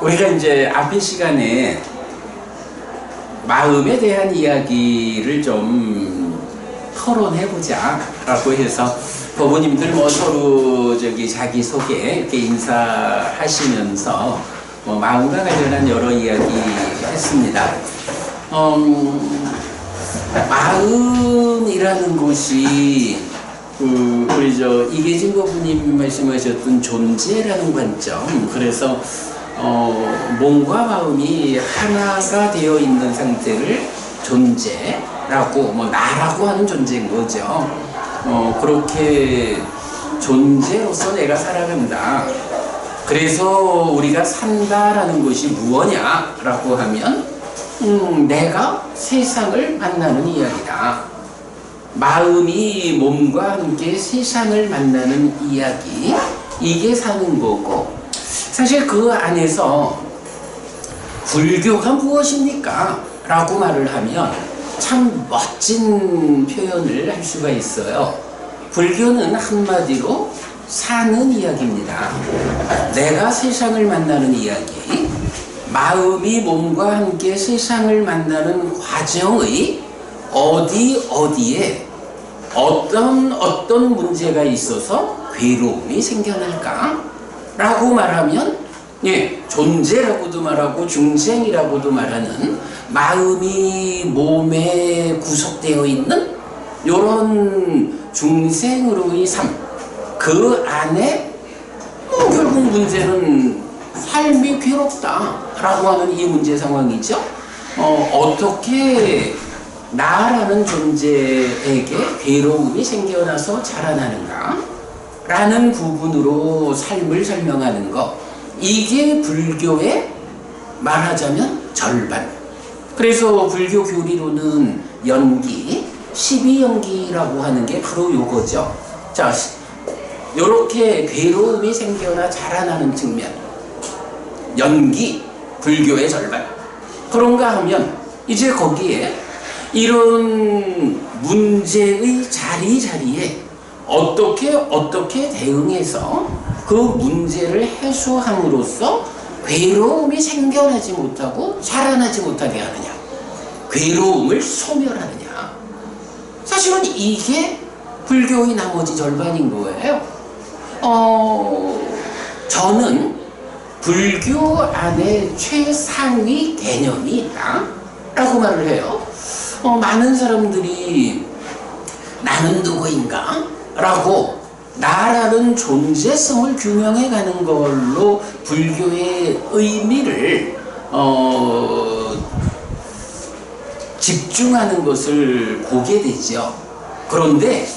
우리가 이제 앞의 시간에 마음에 대한 이야기를 좀 토론해보자 라고 해서 부모님들 뭐 서로 자기소개 이렇게 인사하시면서 마음과 관련한 여러 이야기 했습니다. 마음이라는 것이 우리 이계진 고부님 말씀하셨던 존재라는 관점, 그래서 몸과 마음이 하나가 되어 있는 상태를 존재라고, 나라고 하는 존재인 거죠. 그렇게 존재로서 내가 살아간다. 그래서 우리가 산다라는 것이 무엇냐라고 하면 내가 세상을 만나는 이야기다. 마음이 몸과 함께 세상을 만나는 이야기, 이게 사는 거고, 사실 그 안에서 불교가 무엇입니까? 라고 말을 하면 참 멋진 표현을 할 수가 있어요. 불교는 한마디로 사는 이야기입니다. 내가 세상을 만나는 이야기, 마음이 몸과 함께 세상을 만나는 과정의 어디에 어떤 문제가 있어서 괴로움이 생겨날까? 라고 말하면, 존재라고도 말하고 중생이라고도 말하는 마음이 몸에 구속되어 있는 이런 중생으로의 삶, 그 안에 결국 문제는 삶이 괴롭다라고 하는 이 문제 상황이죠. 어떻게 나라는 존재에게 괴로움이 생겨나서 자라나는가 라는 부분으로 삶을 설명하는 것, 이게 불교의 말하자면 절반. 그래서 불교 교리로는 연기, 12연기라고 하는 게 바로 요거죠. 자, 요렇게 괴로움이 생겨나 자라나는 측면, 연기, 불교의 절반. 그런가 하면 이제 거기에 이런 문제의 자리자리에 어떻게 대응해서 그 문제를 해소함으로써 괴로움이 생겨나지 못하고 자라나지 못하게 하느냐, 괴로움을 소멸하느냐. 사실은 이게 불교의 나머지 절반인 거예요. 저는 불교 안에 최상위 개념이 있다 라고 말을 해요. 많은 사람들이 나는 누구인가? 라고 나라는 존재성을 규명해 가는 걸로 불교의 의미를 집중하는 것을 보게 되죠. 그런데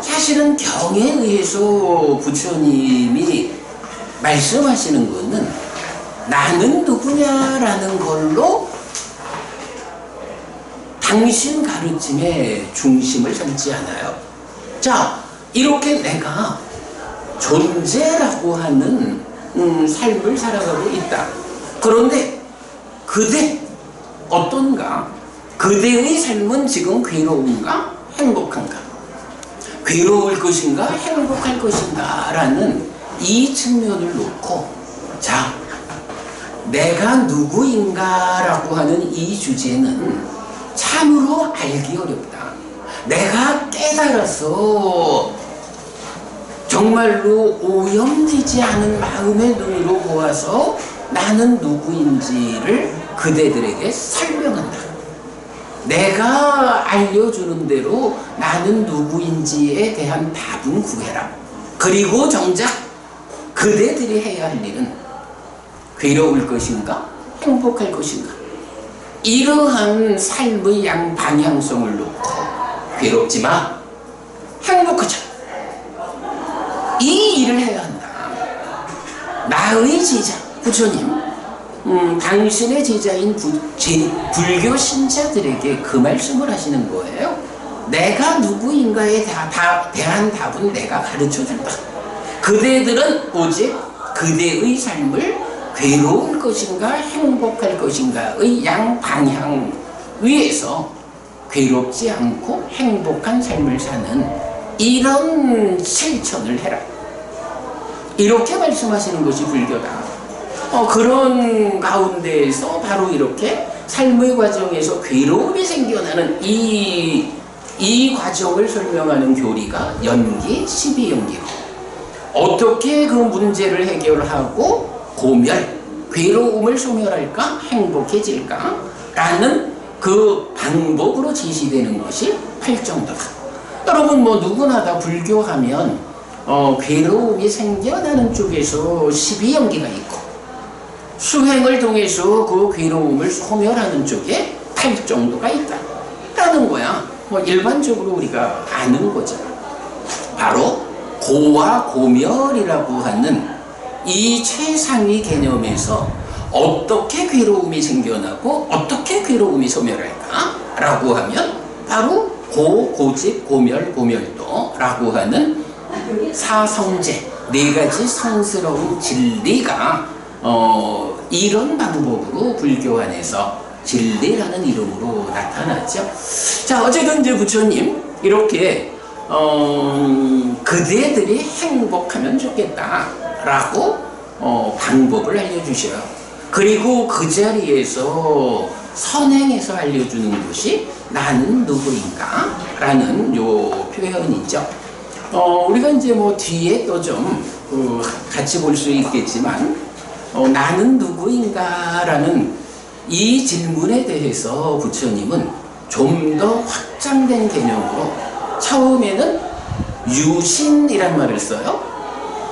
사실은 경에 의해서 부처님이 말씀하시는 것은 나는 누구냐라는 걸로 당신 가르침에 중심을 삼지 않아요. 자, 이렇게 내가 존재라고 하는 삶을 살아가고 있다. 그런데 그대 어떤가? 그대의 삶은 지금 괴로운가? 행복한가? 괴로울 것인가? 행복할 것인가? 라는 이 측면을 놓고, 자, 내가 누구인가? 라고 하는 이 주제는 참으로 알기 어렵다. 내가 깨달아서 정말로 오염되지 않은 마음의 눈으로 보아서 나는 누구인지를 그대들에게 설명한다. 내가 알려주는 대로 나는 누구인지에 대한 답은 구해라. 그리고 정작 그대들이 해야 할 일은 괴로울 것인가? 행복할 것인가? 이러한 삶의 양방향성을 놓고 괴롭지 마, 행복하자, 이 일을 해야 한다. 나의 제자 부처님, 당신의 제자인 불교 신자들에게 그 말씀을 하시는 거예요. 내가 누구인가에 대한 답은 내가 가르쳐준다. 그대들은 오직 그대의 삶을 괴로울 것인가 행복할 것인가의 양방향 위에서 괴롭지 않고 행복한 삶을 사는 이런 실천을 해라. 이렇게 말씀하시는 것이 불교다. 그런 가운데에서 바로 이렇게 삶의 과정에서 괴로움이 생겨나는 이 과정을 설명하는 교리가 연기, 12연기고, 어떻게 그 문제를 해결하고 고멸, 괴로움을 소멸할까, 행복해질까 라는 그 방법으로 제시되는 것이 팔정도다. 여러분 뭐 누구나 다 불교하면 괴로움이 생겨나는 쪽에서 12연기가 있고, 수행을 통해서 그 괴로움을 소멸하는 쪽에 팔정도가 있다라는 거야. 뭐 일반적으로 우리가 아는 거죠. 바로 고와 고멸이라고 하는 이 최상위 개념에서 어떻게 괴로움이 생겨나고 어떻게 괴로움이 소멸할까 라고 하면 바로 고, 고집, 고멸, 고멸도라고 하는 사성제, 네 가지 성스러운 진리가 이런 방법으로 불교 안에서 진리라는 이름으로 나타났죠. 자, 어쨌든 이제 부처님 이렇게 그대들이 행복하면 좋겠다라고 방법을 알려주셔요. 그리고 그 자리에서 선행해서 알려주는 것이 나는 누구인가 라는 요 표현이죠. 우리가 이제 뭐 뒤에 또 좀 같이 볼 수 있겠지만 나는 누구인가 라는 이 질문에 대해서 부처님은 좀 더 확장된 개념으로 처음에는 유신이란 말을 써요.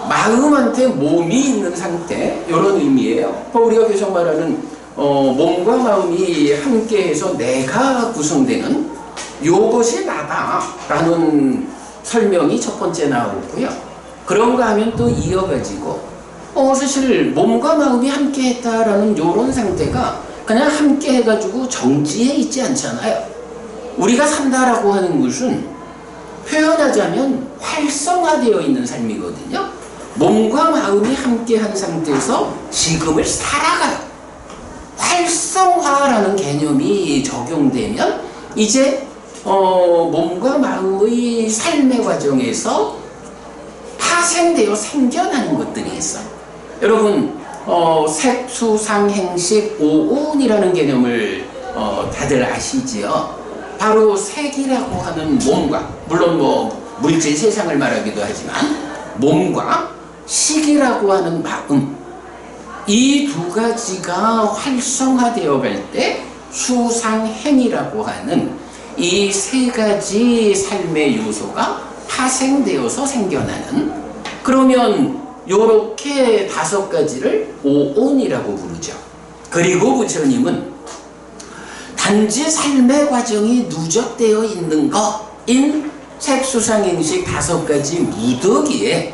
마음한테 몸이 있는 상태, 이런 의미예요. 우리가 계속 말하는 몸과 마음이 함께해서 내가 구성되는 요것이 나다라는 설명이 첫 번째 나오고요. 그런가 하면 또 이어가지고 사실 몸과 마음이 함께했다라는 요런 상태가 그냥 함께 해가지고 정지해 있지 않잖아요. 우리가 산다라고 하는 것은 표현하자면 활성화되어 있는 삶이거든요. 몸과 마음이 함께한 상태에서 지금을 살아가요. 활성화라는 개념이 적용되면 이제 몸과 마음의 삶의 과정에서 파생되어 생겨나는 것들이 있어요. 여러분 색수상행식 오온이라는 개념을 다들 아시지요? 바로 색이라고 하는 몸과, 물론 뭐 물질 세상을 말하기도 하지만 몸과 식이라고 하는 마음, 이 두 가지가 활성화되어 갈 때 수상행이라고 하는 이 세 가지 삶의 요소가 파생되어서 생겨나는, 그러면 요렇게 다섯 가지를 오온이라고 부르죠. 그리고 부처님은 단지 삶의 과정이 누적되어 있는 거인 색수상행식 다섯 가지 무더기에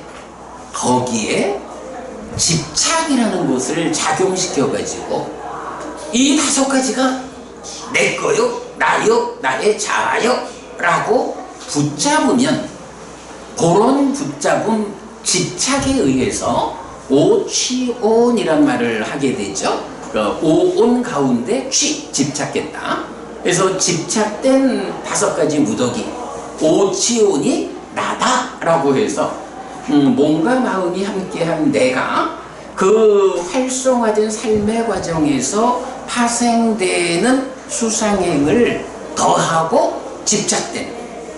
거기에 집착이라는 것을 작용시켜가지고 이 다섯 가지가 내 거요, 나요, 나의 자아요 라고 붙잡으면, 그런 붙잡음 집착에 의해서 오취온이란 말을 하게 되죠. 오온 가운데 취, 집착했다. 그래서 집착된 다섯 가지 무더기, 오취온이 나다라고 해서 몸과 마음이 함께한 내가 그 활성화된 삶의 과정에서 파생되는 수상행을 더하고 집착된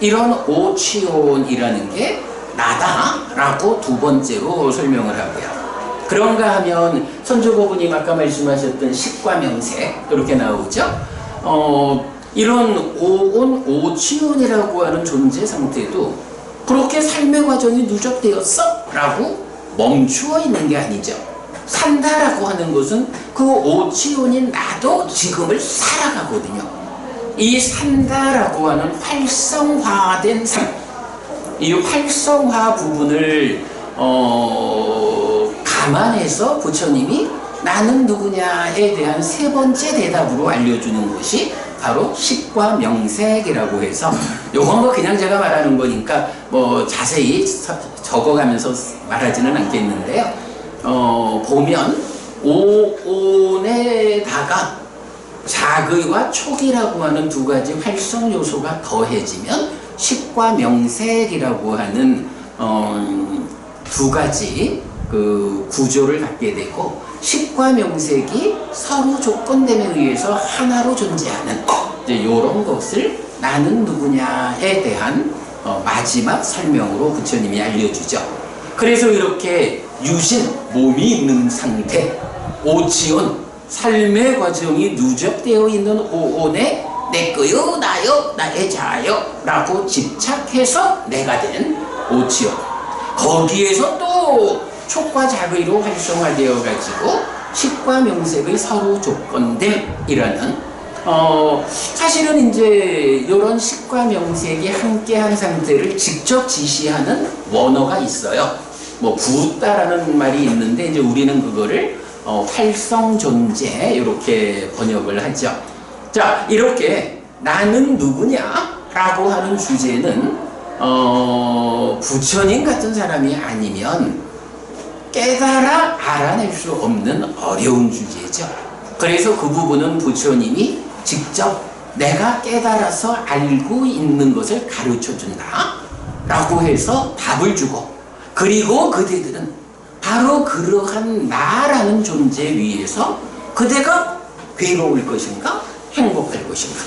이런 오취온이라는 게 나다라고 두 번째로 설명을 하고요. 그런가 하면 선조고분이 아까 말씀하셨던 식과 명색 이렇게 나오죠. 이런 오온, 오취온이라고 하는 존재 상태도 그렇게 삶의 과정이 누적되었어 라고 멈추어 있는 게 아니죠. 산다라고 하는 것은 그 오취온인 나도 지금을 살아가거든요. 이 산다라고 하는 활성화된 삶, 이 활성화 부분을 감안해서 부처님이 나는 누구냐에 대한 세 번째 대답으로 알려주는 것이 바로 식과 명색이라고 해서, 요건 뭐 그냥 제가 말하는 거니까 뭐 자세히 적어가면서 말하지는 않겠는데요. 보면 오온에다가 자의와 촉이라고 하는 두 가지 활성 요소가 더해지면 식과 명색이라고 하는 두 가지 그 구조를 갖게 되고, 식과 명색이 서로 조건됨에 의해서 하나로 존재하는 이제 이런 것을 나는 누구냐에 대한 마지막 설명으로 부처님이 알려주죠. 그래서 이렇게 유신, 몸이 있는 상태, 오치온, 삶의 과정이 누적되어 있는 오온에 내거요, 나요, 나의 자요 라고 집착해서 내가 된 오치온, 거기에서 또 촉과 작의로 활성화되어 가지고 식과 명색의 서로 조건됨이라는 사실은 이제 이런 식과 명색이 함께한 상태를 직접 지시하는 원어가 있어요. 뭐 부다라는 말이 있는데 이제 우리는 그거를 활성 존재 이렇게 번역을 하죠. 자, 이렇게 나는 누구냐라고 하는 주제는 부처님 같은 사람이 아니면 깨달아 알아낼 수 없는 어려운 주제죠. 그래서 그 부분은 부처님이 직접 내가 깨달아서 알고 있는 것을 가르쳐 준다 라고 해서 답을 주고, 그리고 그대들은 바로 그러한 나라는 존재 위에서 그대가 괴로울 것인가 행복할 것인가.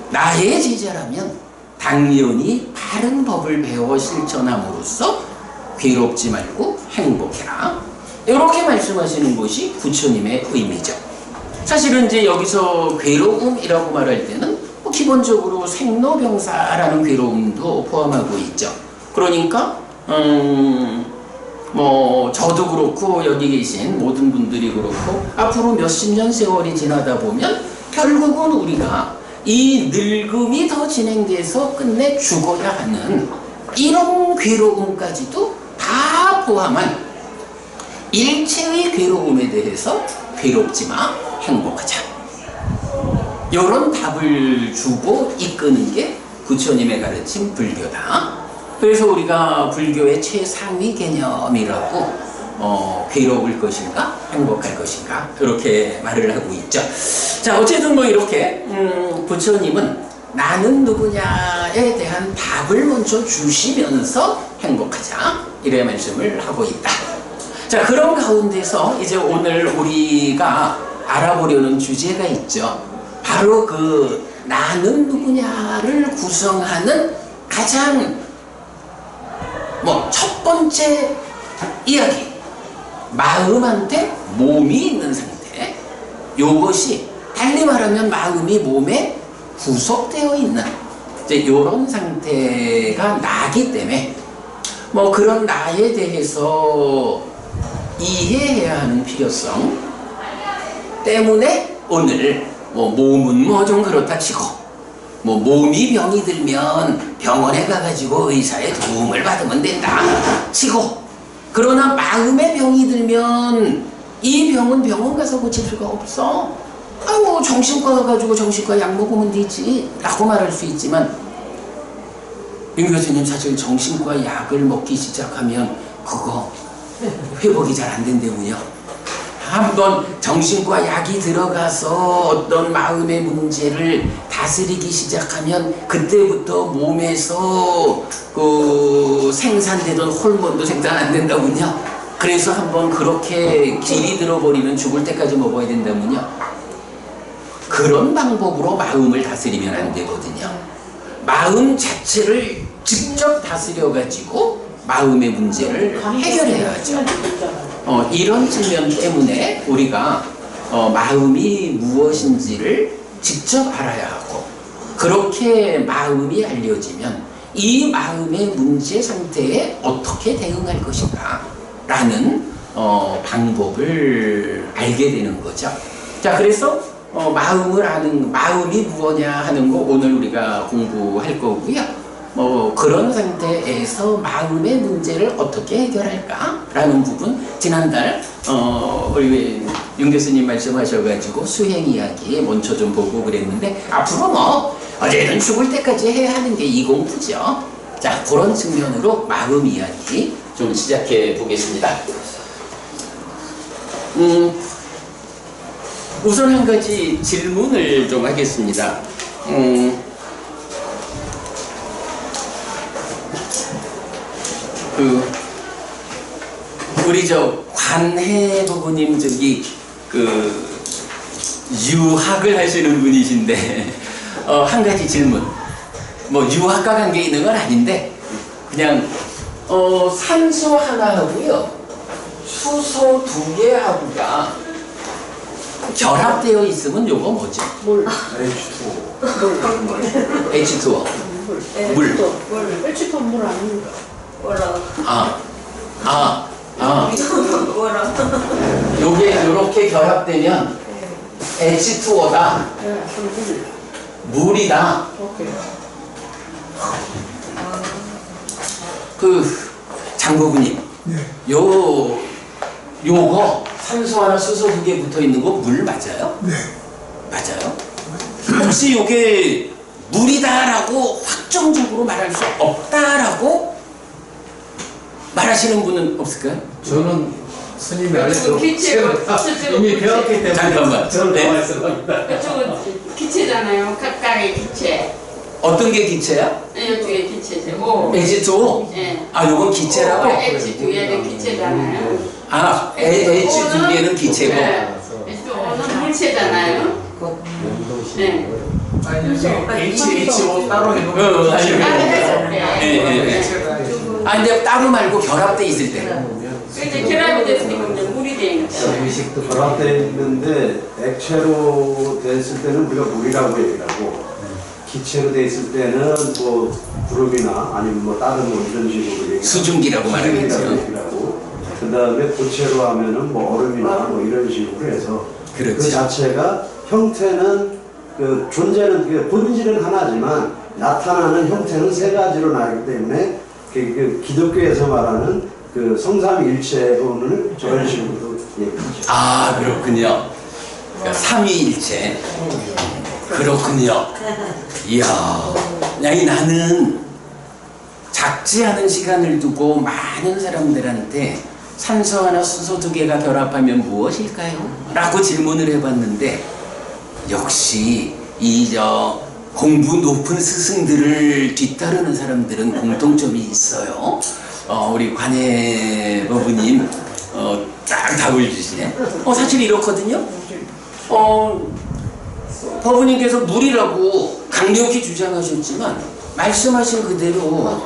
나의 제자라면 당연히 바른 법을 배워 실천함으로써 괴롭지 말고 행복해라, 이렇게 말씀하시는 것이 부처님의 의미죠. 사실은 이제 여기서 괴로움이라고 말할 때는 뭐 기본적으로 생로병사라는 괴로움도 포함하고 있죠. 그러니까 뭐 저도 그렇고 여기 계신 모든 분들이 그렇고 앞으로 몇십 년 세월이 지나다 보면 결국은 우리가 이 늙음이 더 진행돼서 끝내 죽어야 하는 이런 괴로움까지도 다 포함한 일체의 괴로움에 대해서 괴롭지 마, 행복하자, 이런 답을 주고 이끄는 게 부처님의 가르침 불교다. 그래서 우리가 불교의 최상위 개념이라고 괴로울 것인가 행복할 것인가 이렇게 말을 하고 있죠. 자, 어쨌든 뭐 이렇게 부처님은 나는 누구냐에 대한 답을 먼저 주시면서 행복하자, 이래 말씀을 하고 있다. 자, 그런 가운데서 이제 오늘 우리가 알아보려는 주제가 있죠. 바로 그 나는 누구냐를 구성하는 가장 첫 번째 이야기, 마음한테 몸이 있는 상태, 요것이 달리 말하면 마음이 몸에 구속되어 있는 이런 상태가 나기 때문에 뭐 그런 나에 대해서 이해해야 하는 필요성 때문에 오늘 뭐 몸은 뭐 좀 그렇다 치고 뭐 몸이 병이 들면 병원에 가가지고 의사의 도움을 받으면 된다 치고, 그러나 마음의 병이 들면 이 병은 병원 가서 고칠 수가 없어, 뭐 정신과 가가지고 정신과 약 먹으면 되지 라고 말할 수 있지만, 윤 교수님 사실 정신과 약을 먹기 시작하면 그거 회복이 잘 안 된다고요. 한번 정신과 약이 들어가서 어떤 마음의 문제를 다스리기 시작하면 그때부터 몸에서 그 생산되던 호르몬도 생산 안 된다군요. 그래서 한번 그렇게 길이 들어버리면 죽을 때까지 먹어야 된다군요. 그런 방법으로 마음을 다스리면 안 되거든요. 마음 자체를 직접 다스려가지고 마음의 문제를 해결해야 하죠. 이런 측면 때문에 우리가 마음이 무엇인지를 직접 알아야 하고, 그렇게 마음이 알려지면 이 마음의 문제 상태에 어떻게 대응할 것인가 라는 방법을 알게 되는 거죠. 자, 그래서 마음을 아는, 마음이 무엇이냐 하는 거 오늘 우리가 공부할 거고요. 그런 상태에서 마음의 문제를 어떻게 해결할까 라는 부분, 지난달 우리 윤 교수님 말씀하셔가지고 수행 이야기 먼저 좀 보고 그랬는데, 앞으로 어제는 죽을 때까지 해야 하는 게 이 공부죠. 자, 그런 측면으로 마음 이야기 좀 시작해 보겠습니다. 우선 한 가지 질문을 좀 하겠습니다. 우리 저 관해 부부님 저기 그 유학을 하시는 분이신데 한 가지 질문. 뭐 유학과 관계 있는 건 아닌데 그냥 산소 하나하고요 수소 2개하고가 결합되어 있으면 요거 뭐죠? 물. H2O. 물. H2O 물 아닙니까? 요게 요렇게 결합되면 H2O다. 네, 그럼 물. 물이다. 오케이. 그 장부부님, 요거 산소 하나 수소 2개 붙어 있는 거 물 맞아요? 네. 맞아요? 혹시 요게 물이다라고 확정적으로 말할 수 없다라고 말하시는 분은 없을까요? 저는 스님이 알려줘 기체고, 이미 배웠기 때문에 잠깐만. 저는 네. 더 말씀합니다. 이쪽은 기체잖아요. 각각의 기체. 어떤 게 기체야? 이쪽에 기체죠. H2O? 예. 아, 요건 기체라고? H2E는 기체잖아요. 아, H2개는 기체고. 네. H2O는 물체잖아요. 네. 아니 H2O 따로 해놓은 아니, 다른 예, 예, 예. 아, 근데 따로 말고 결합돼 있을 때. 이제 결합이 됐으니까 이제 물이 되는 거죠. 결합되어 있는데 액체로 됐을 때는 우리가 물이라고 얘기를 하고 기체로 돼 있을 때는 뭐 구름이나 아니면 뭐 다른 뭐 이런 식으로 얘기를 수증기라고 말하겠죠. 얘기를 하고 그 다음에 고체로 하면은 뭐 얼음이나 뭐 이런 식으로 해서 그렇죠. 그 자체가 형태는 그 존재는 그 본질은 하나지만 나타나는 형태는 세 가지로 나기 때문에 그 기독교에서 말하는 그 성삼일체론을 저런 식으로 얘기하죠. 아, 그렇군요. 삼위일체. 그렇군요. 이야, 아니 나는 작지 않은 시간을 두고 많은 사람들한테 산소 하나 수소 2개가 결합하면 무엇일까요? 라고 질문을 해봤는데 역시 이 공부 높은 스승들을 뒤따르는 사람들은 공통점이 있어요. 우리 관해 법부님 딱 답을 주시네. 사실 이렇거든요. 법부님께서 물이라고 강력히 주장하셨지만 말씀하신 그대로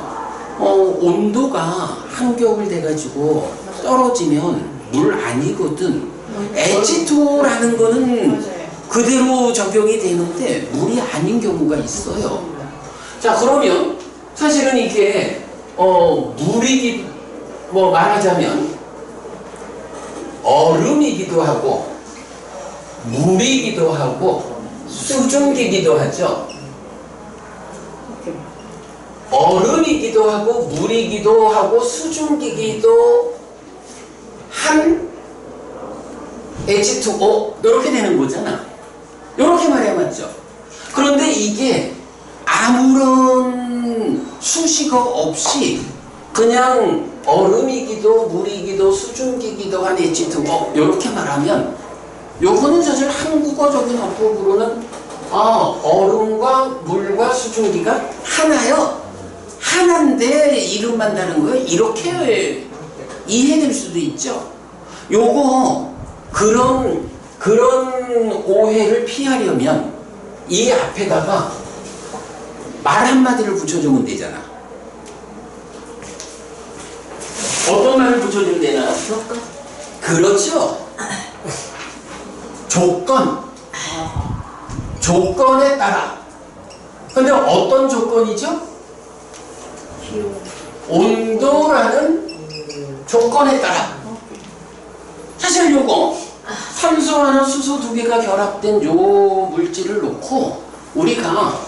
온도가 한겨울 돼가지고 떨어지면 물 아니거든. H2O라는 거는 그대로 적용이 되는데 물이 아닌 경우가 있어요. 자, 그러면 사실은 이게 물이기 뭐 말하자면 얼음이기도 하고 물이기도 하고 수증기기도 하죠. 얼음이기도 하고 물이기도 하고 수증기기도 한 H2O 이렇게 되는 거잖아. 이렇게 말해야 맞죠. 그런데 이게 아무런 수식어 없이 그냥 얼음이기도 물이기도 수증기기도 한 H2O 이렇게 말하면 요거는 사실 한국어적인 어법으로는 얼음과 물과 수증기가 하나요. 하나인데 이름만 다른 거예요. 이렇게 이해될 수도 있죠. 요거 그런 오해를 피하려면 이 앞에다가 말 한마디를 붙여주면 되잖아. 어떤 말을 붙여주면 되나? 그렇죠. 조건에 따라. 근데 어떤 조건이죠? 온도라는 조건에 따라. 사실 요거 산소 하나 수소 2개가 결합된 요 물질을 놓고 우리가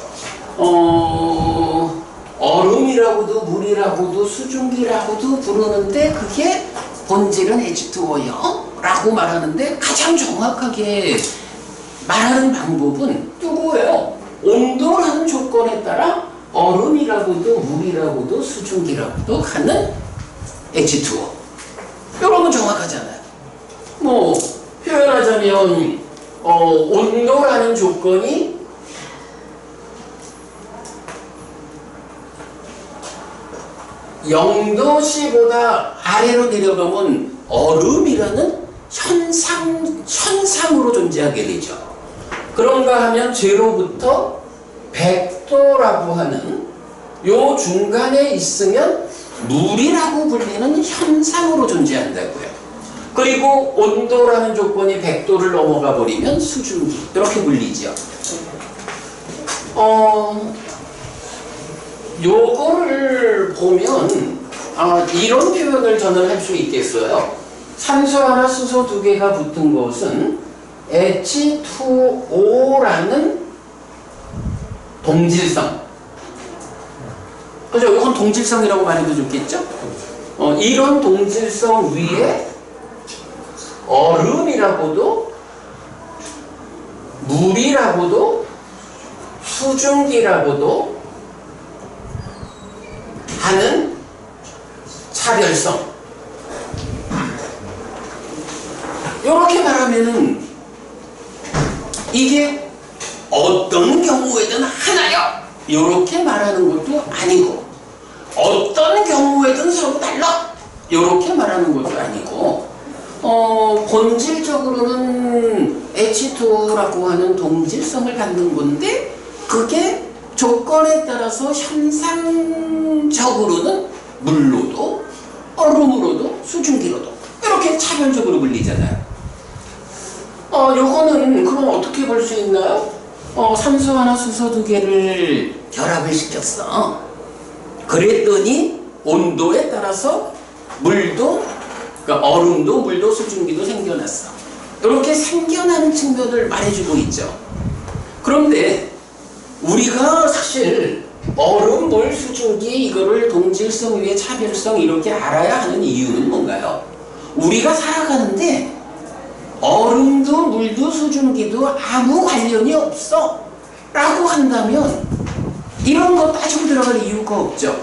얼음이라고도 물이라고도 수증기라고도 부르는데 그게 본질은 H2O요 라고 말하는데 가장 정확하게 말하는 방법은 이거예요. 온도라는 조건에 따라 얼음이라고도 물이라고도 수증기라고도 하는 H2O. 여러분 정확하잖아요. 뭐 표현하자면 온도라는 조건이 0도씨보다 아래로 내려가면 얼음이라는 현상으로 존재하게 되죠. 그런가 하면 제로부터 100도라고 하는 요 중간에 있으면 물이라고 불리는 현상으로 존재한다고요. 그리고 온도라는 조건이 100도를 넘어가 버리면 수증기 이렇게 불리죠. 요거를 보면 이런 표현을 저는 할 수 있겠어요. 산소 하나 수소 두 개가 붙은 것은 H2O라는 동질성. 그죠? 이건 동질성이라고 말해도 좋겠죠? 이런 동질성 위에 얼음이라고도 물이라고도 수증기라고도 하는 차별성. 이렇게 말하면은 이게 어떤 경우에든 하나요. 이렇게 말하는 것도 아니고 어떤 경우에든 서로 달라. 이렇게 말하는 것도 아니고 본질적으로는 H2O라고 하는 동질성을 갖는 건데 그게 조건에 따라서 현상적으로는 물로도 얼음으로도 수증기로도 이렇게 차별적으로 불리잖아요. 요거는 그럼 어떻게 볼 수 있나요? 산소 하나 수소 두 개를 결합을 시켰어. 그랬더니 온도에 따라서 물도 그러니까 얼음도 물도 수증기도 생겨났어. 이렇게 생겨나는 측면을 말해주고 있죠. 그런데 우리가 사실 얼음, 물, 수증기 이거를 동질성 위에 차별성 이렇게 알아야 하는 이유는 뭔가요? 우리가 살아가는데 얼음도 물도 수증기도 아무 관련이 없어 라고 한다면 이런 거 따지고 들어갈 이유가 없죠.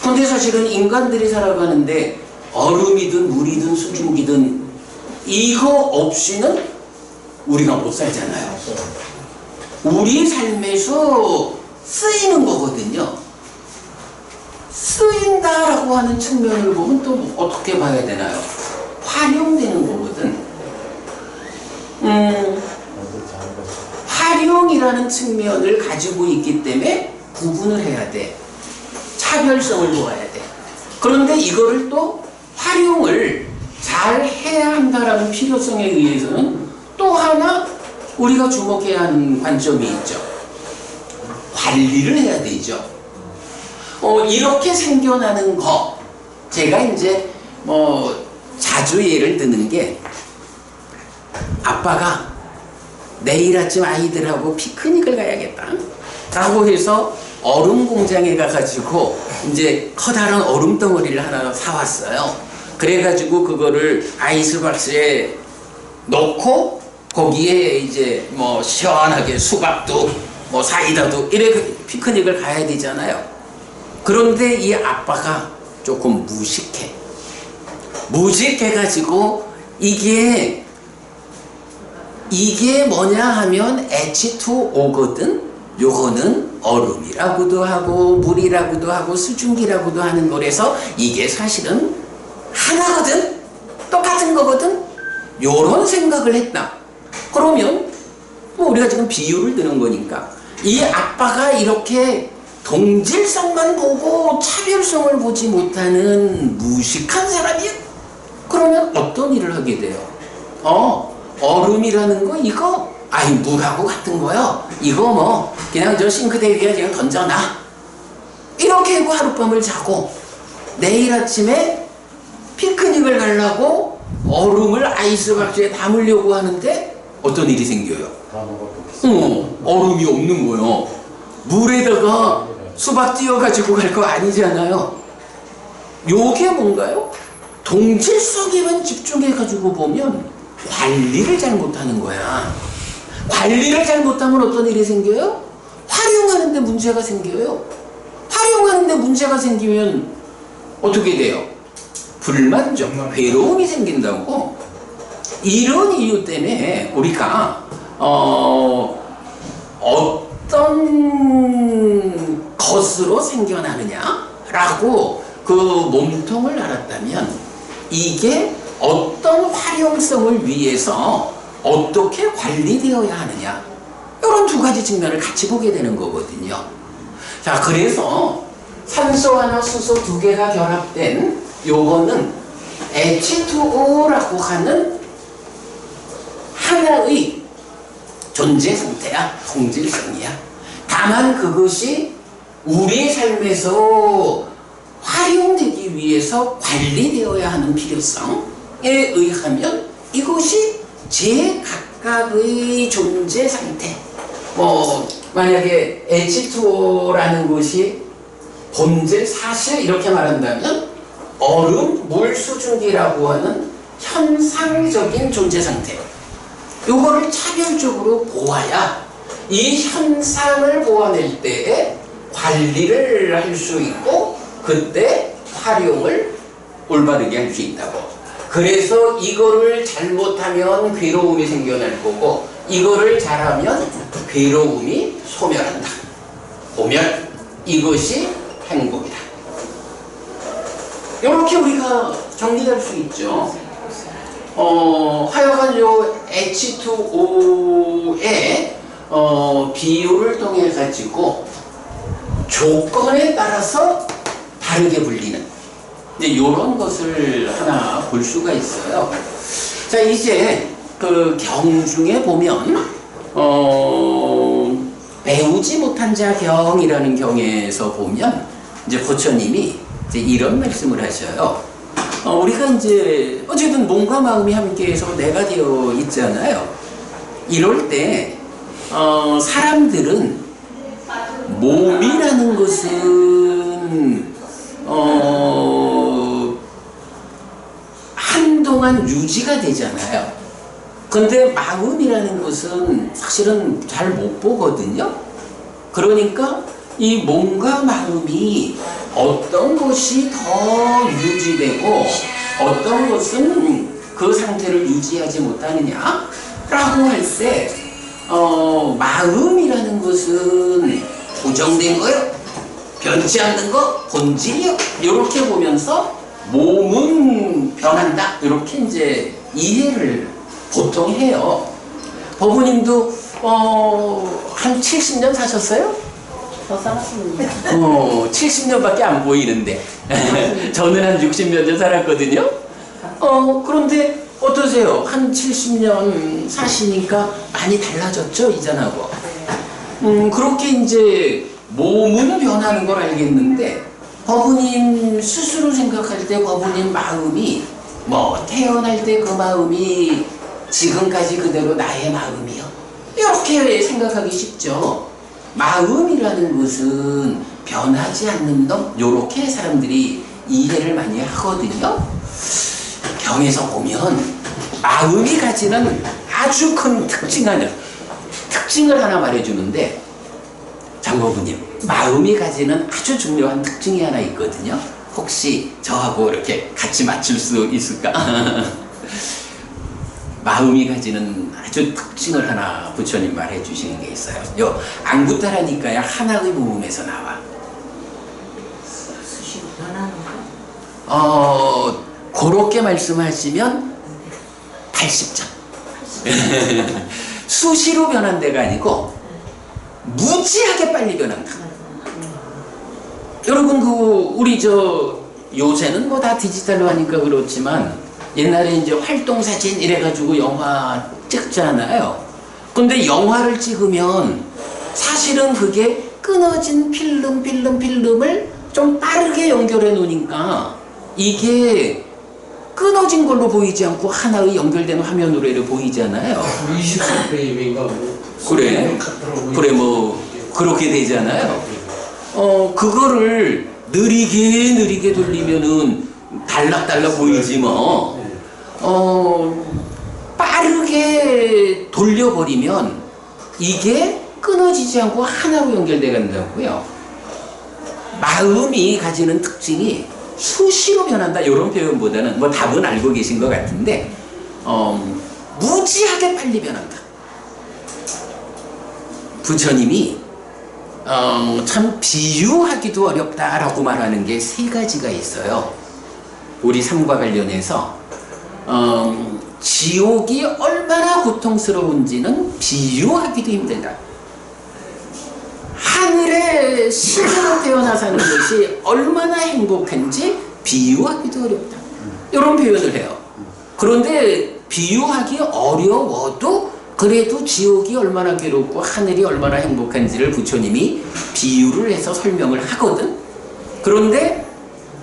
근데 사실은 인간들이 살아가는데 얼음이든 물이든 수증기든 이거 없이는 우리가 못 살잖아요. 우리 삶에서 쓰이는 거거든요. 쓰인다라고 하는 측면을 보면 또 어떻게 봐야 되나요? 활용되는 거거든. 활용이라는 측면을 가지고 있기 때문에 구분을 해야 돼. 차별성을 보아야 돼. 그런데 이거를 또 활용을 잘 해야 한다라는 필요성에 의해서는 또 하나 우리가 주목해야 하는 관점이 있죠. 관리를 해야 되죠. 이렇게 생겨나는 거 제가 이제 자주 예를 드는 게 아빠가 내일 아침 아이들하고 피크닉을 가야겠다 라고 해서 얼음 공장에 가가지고 이제 커다란 얼음 덩어리를 하나 사왔어요. 그래가지고 그거를 아이스박스에 넣고 거기에 이제 시원하게 수박도 사이다도 이렇게 피크닉을 가야 되잖아요. 그런데 이 아빠가 조금 무식해가지고 이게 뭐냐 하면 H2O거든. 요거는 얼음이라고도 하고 물이라고도 하고 수증기라고도 하는 거라서 이게 사실은 하나거든. 똑같은 거거든. 요런 생각을 했다. 그러면 우리가 지금 비유를 드는 거니까 이 아빠가 이렇게 동질성만 보고 차별성을 보지 못하는 무식한 사람이야? 그러면 어떤 일을 하게 돼요? 얼음이라는 거 이거 물하고 같은 거요. 이거 그냥 저 싱크대 위에 그냥 던져놔. 이렇게 하고 하룻밤을 자고 내일 아침에 피크닉을 가려고 얼음을 아이스박스에 담으려고 하는데 어떤 일이 생겨요? 얼음이 없는 거예요. 물에다가 수박 띄워가지고 갈 거 아니잖아요. 요게 뭔가요? 동질성에만 집중해가지고 보면 관리를 잘못하는 거야. 관리를 잘못하면 어떤 일이 생겨요? 활용하는데 문제가 생겨요. 활용하는데 문제가 생기면 어떻게 돼요? 불만족, 괴로움이 생긴다고. 이런 이유 때문에 우리가 어떤 것으로 생겨나느냐라고 그 몸통을 알았다면 이게 어떤 활용성을 위해서 어떻게 관리되어야 하느냐, 이런 두 가지 측면을 같이 보게 되는 거거든요. 자, 그래서 산소 하나 수소 두 개가 결합된 요거는 H2O라고 하는 하나의 존재 상태야, 성질성이야. 다만 그것이 우리의 삶에서 활용되기 위해서 관리되어야 하는 필요성에 의하면 이것이 제각각의 존재 상태, 만약에 H2O라는 것이 본질 사실 이렇게 말한다면 얼음 물 수증기라고 하는 현상적인 존재 상태, 요거를 차별적으로 보아야 이 현상을 보아낼 때에 관리를 할 수 있고 그때 활용을 올바르게 할 수 있다고. 그래서 이거를 잘못하면 괴로움이 생겨날 거고 이거를 잘하면 괴로움이 소멸한다. 소멸, 이것이 행복이다. 이렇게 우리가 정리할 수 있죠. 하여간 요 H2O의 비율을 통해 가지고 조건에 따라서 다르게 불리는 이런 것을 하나 볼 수가 있어요. 자, 이제 그 경중에 보면 배우지 못한 자 경이라는 경에서 보면 이제 부처님이 이제 이런 말씀을 하셔요. 우리가 이제 어쨌든 몸과 마음이 함께해서 내가 되어 있잖아요. 이럴 때 사람들은 몸이라는 것은 한동안 유지가 되잖아요. 근데 마음이라는 것은 사실은 잘 못 보거든요. 그러니까 이 몸과 마음이 어떤 것이 더 유지되고 어떤 것은 그 상태를 유지하지 못하느냐 라고 할 때 마음이라는 것은 고정된 거요, 변치 않는 거, 본질이요, 이렇게 보면서 몸은 변한다, 이렇게 이제 이해를 보통 해요. 법부님도 한 70년 사셨어요? 더 살았습니다. 70년밖에 안 보이는데 저는 한 60몇 년 살았거든요. 그런데 어떠세요? 한 70년 사시니까 많이 달라졌죠, 이전하고. 그렇게 이제 몸은 변하는 걸 알겠는데 법부님 스스로 생각할 때 법부님 마음이 태어날 때 그 마음이 지금까지 그대로 나의 마음이요, 이렇게 생각하기 쉽죠. 마음이라는 것은 변하지 않는 놈, 요렇게 사람들이 이해를 많이 하거든요. 경에서 보면 마음이 가지는 아주 큰 특징을 하나 말해주는데, 장법부님, 마음이 가지는 아주 중요한 특징이 하나 있거든요. 혹시 저하고 이렇게 같이 맞출 수 있을까? 마음이 가지는 아주 특징을 하나 부처님 말해 주시는 게 있어요. 요 안구따라니까야 하나의 모음에서 나와. 수시로 변하는 거? 그렇게 말씀하시면 80점. 수시로 변한 데가 아니고 무지하게 빨리 변한다. 여러분 우리 요새는 다 디지털로 하니까 그렇지만 옛날에 이제 활동사진 이래가지고 영화 찍잖아요. 근데 영화를 찍으면 사실은 그게 끊어진 필름을 좀 빠르게 연결해 놓으니까 이게 끊어진 걸로 보이지 않고 하나의 연결된 화면으로 이렇게 보이잖아요. 24프레임인가 그래 그렇게 되잖아요. 그거를 느리게 돌리면은 달락달락 보이지 뭐. 빠르게 돌려버리면 이게 끊어지지 않고 하나로 연결돼 간다고요. 마음이 가지는 특징이 수시로 변한다, 이런 표현보다는 답은 알고 계신 것 같은데 무지하게 빨리 변한다. 부처님이 참 비유하기도 어렵다라고 말하는 게 세 가지가 있어요. 우리 삶과 관련해서 지옥이 얼마나 고통스러운지는 비유하기도 힘들다. 하늘의 신으로 태어나 사는 것이 얼마나 행복한지 비유하기도 어렵다. 이런 표현을 해요. 그런데 비유하기 어려워도 그래도 지옥이 얼마나 괴롭고 하늘이 얼마나 행복한지를 부처님이 비유를 해서 설명을 하거든. 그런데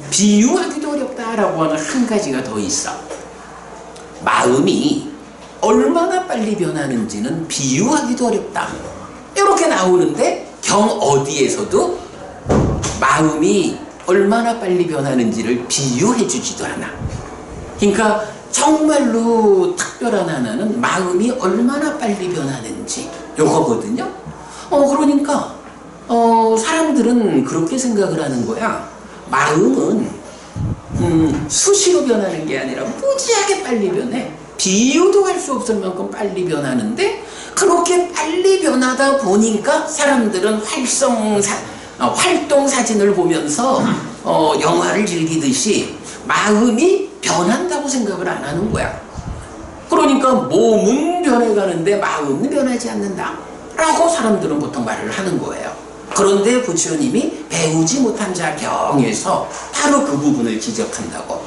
비유하기도 어렵다라고 하는 한 가지가 더 있어. 마음이 얼마나 빨리 변하는지는 비유하기도 어렵다. 이렇게 나오는데 경 어디에서도 마음이 얼마나 빨리 변하는지를 비유해 주지도 않아. 그러니까 정말로 특별한 하나는 마음이 얼마나 빨리 변하는지 요거거든요. 그러니까 사람들은 그렇게 생각을 하는 거야. 마음은 수시로 변하는 게 아니라 무지하게 빨리 변해. 비유도 할 수 없을 만큼 빨리 변하는데 그렇게 빨리 변하다 보니까 사람들은 활동 사진을 보면서 영화를 즐기듯이 마음이 변한다고 생각을 안 하는 거야. 그러니까 몸은 변해가는데 마음은 변하지 않는다 라고 사람들은 보통 말을 하는 거예요. 그런데 부처님이 배우지 못한 자 경에서 바로 그 부분을 지적한다고.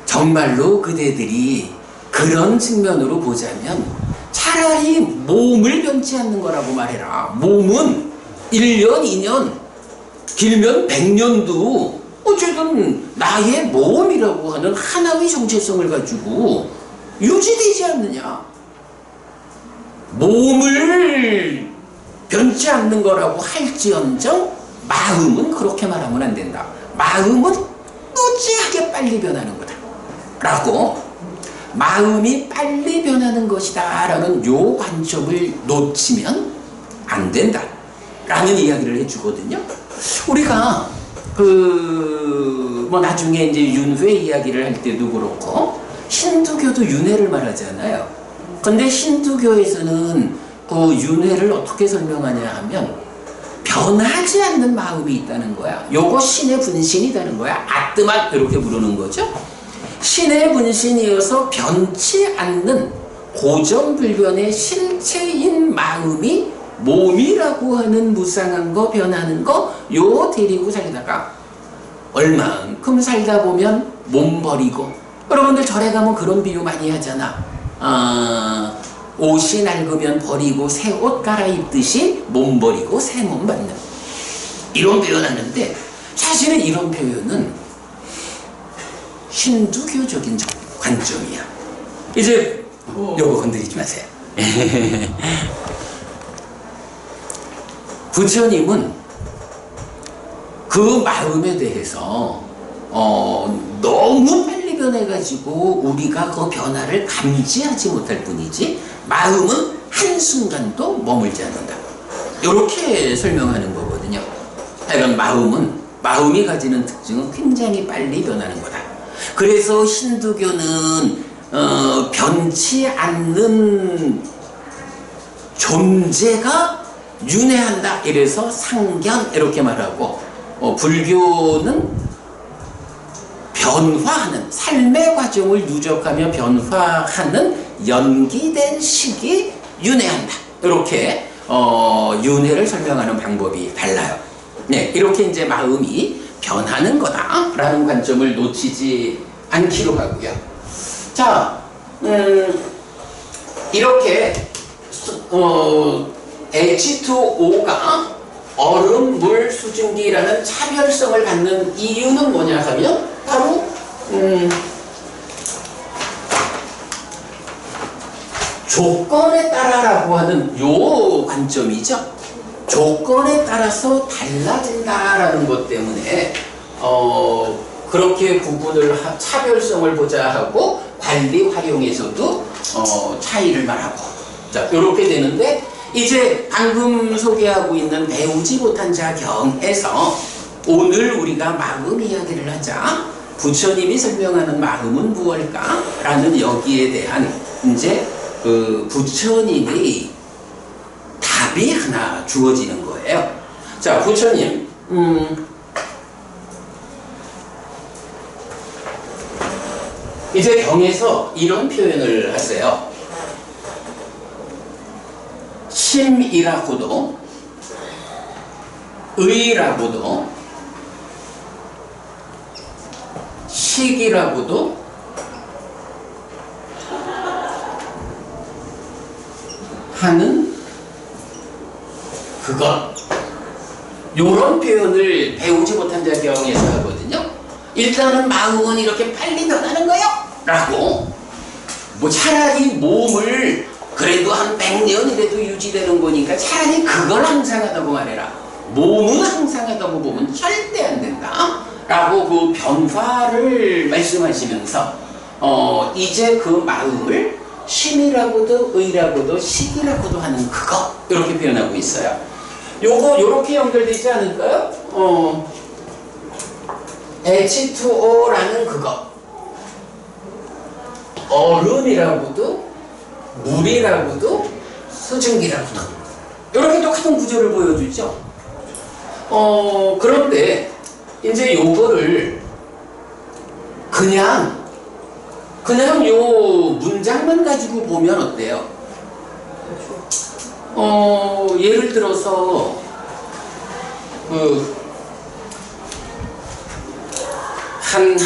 정말로 그대들이 그런 측면으로 보자면 차라리 몸을 변치 않는 거라고 말해라. 몸은 1년, 2년, 길면 100년도 어쨌든 나의 몸이라고 하는 하나의 정체성을 가지고 유지되지 않느냐. 몸을 변치 않는 거라고 할지언정 마음은 그렇게 말하면 안 된다. 마음은 무지하게 빨리 변하는 거다 라고, 마음이 빨리 변하는 것이다 라는 요 관점을 놓치면 안 된다 라는 이야기를 해주거든요. 우리가 뭐 나중에 이제 윤회 이야기를 할 때도 그렇고 힌두교도 윤회를 말하잖아요. 근데 힌두교에서는 그 윤회를 어떻게 설명하냐 하면 변하지 않는 마음이 있다는 거야. 요거 신의 분신이라는 거야. 아뜨만 이렇게 부르는 거죠. 신의 분신이어서 변치 않는 고정불변의 실체인 마음이 몸이라고 하는 무상한 거, 변하는 거, 요 데리고 살다가 얼만큼 살다 보면 몸 버리고, 여러분들 절에 가면 그런 비유 많이 하잖아. 옷이 낡으면 버리고 새 옷 갈아입듯이 몸 버리고 새 몸 받는, 이런 표현하는데 사실은 이런 표현은 힌두교적인 관점이야. 이제 요거 건드리지 마세요. 부처님은 그 마음에 대해서 너무 빨리 변해가지고 우리가 그 변화를 감지하지 못할 뿐이지 마음은 한순간도 머물지 않는다. 이렇게 설명하는 거거든요. 하여간 마음이 가지는 특징은 굉장히 빨리 변하는 거다. 그래서 힌두교는 변치 않는 존재가 윤회한다 이래서 상견 이렇게 말하고, 불교는 변화하는, 삶의 과정을 누적하며 변화하는 연기된 식이 윤회한다 이렇게 윤회를 설명하는 방법이 달라요. 네, 이렇게 이제 마음이 변하는 거다라는 관점을 놓치지 않기로 하고요. 자, 이렇게 H2O가 얼음, 물, 수증기라는 차별성을 갖는 이유는 뭐냐 하면 바로 조건에 따라라고 하는 요 관점이죠. 조건에 따라서 달라진다라는 것 때문에 그렇게 구분을 차별성을 보자 하고 관리 활용에서도 차이를 말하고, 자 이렇게 되는데, 이제 방금 소개하고 있는 배우지 못한 자 경에서 오늘 우리가 마음 이야기를 하자. 부처님이 설명하는 마음은 무엇일까? 라는 여기에 대한 이제 부처님이 답이 하나 주어지는 거예요. 자, 부처님, 이제 경에서 이런 표현을 하세요. 심이라고도 의라고도 식이라고도 하는 그것, 요런 표현을 배우지 못한 자 경에서 하거든요. 일단은 마음은 이렇게 빨리 변하는 거요 라고, 뭐 차라리 몸을 그래도 한 100년이라도 유지되는 거니까 차라리 그걸 항상하다고 말해라. 몸은 항상하다고 보면 절대 안 된다 라고 그 변화를 말씀하시면서 이제 그 마음을 심이라고도 의라고도 식이라고도 하는 그거, 이렇게 표현하고 있어요. 요거 요렇게 연결되지 않을까요? H2O라는 그거, 얼음이라고도 물이라고도 수증기라고도, 이렇게 똑같은 구조를 보여주죠. 그런데 이제 요거를 그냥 요 문장만 가지고 보면 어때요? 예를 들어서 한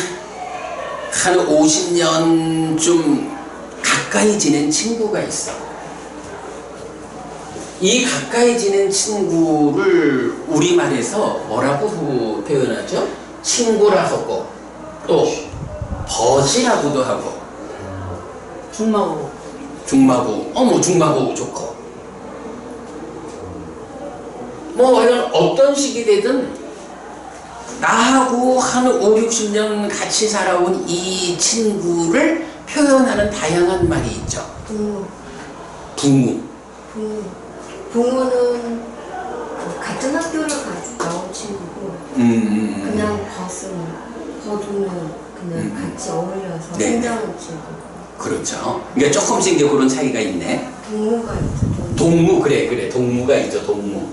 50년 좀 가까이 지낸 친구가 있어. 이 가까이 지낸 친구를 우리말에서 뭐라고 표현하죠? 친구라 하고, 또 버지라고도 하고, 중마고. 중마고 좋고, 뭐 어떤 식이 되든 나하고 한 5, 60년 같이 살아온 이 친구를 표현하는 다양한 말이 있죠. 붕무. 붕어는 같은 학교를 나온 친구고, 그냥 버두는 그냥 같이 어울려서 네. 성장한 친구. 그렇죠. 그러니까 조금씩 이제 그런 차이가 있네. 동무가 있죠. 동무, 그래 동무가 있죠. 동무.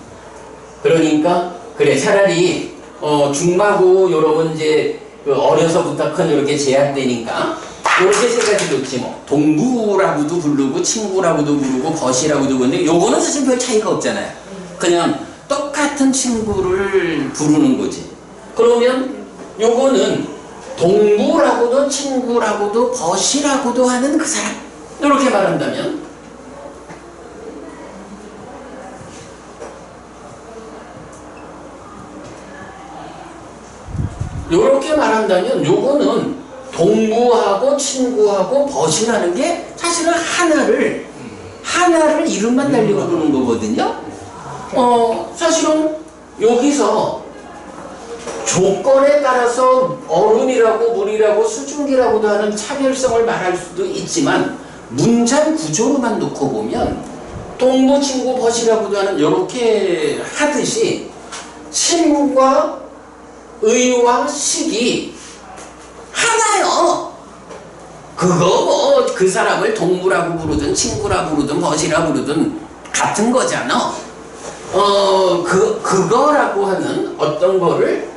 그러니까 그래, 차라리 중마고 요런 이제 어려서부터 큰 이렇게 제약되니까 요렇게 세 가지 좋지 뭐. 동무라고도 부르고 친구라고도 부르고 벗이라고도 부르는데 요거는 사실 별 차이가 없잖아요. 그냥 똑같은 친구를 부르는 거지. 그러면 요거는 동무라고도 친구라고도 벗이라고도 하는 그 사람, 이렇게 말한다면 요거는 동무하고 친구하고 벗이라는 게 사실은 하나를 이름만 달리고 부르는 거거든요. 사실은 여기서 조건에 따라서 얼음이라고 물이라고 수증기라고도 하는 차별성을 말할 수도 있지만 문장 구조로만 놓고 보면 동무, 친구, 벗이라고도 하는 이렇게 하듯이 친구와 의와 식이 하나요. 그거 뭐 그 사람을 동무라고 부르든 친구라 부르든 벗이라 부르든 같은 거잖아. 그거라고 하는 어떤 거를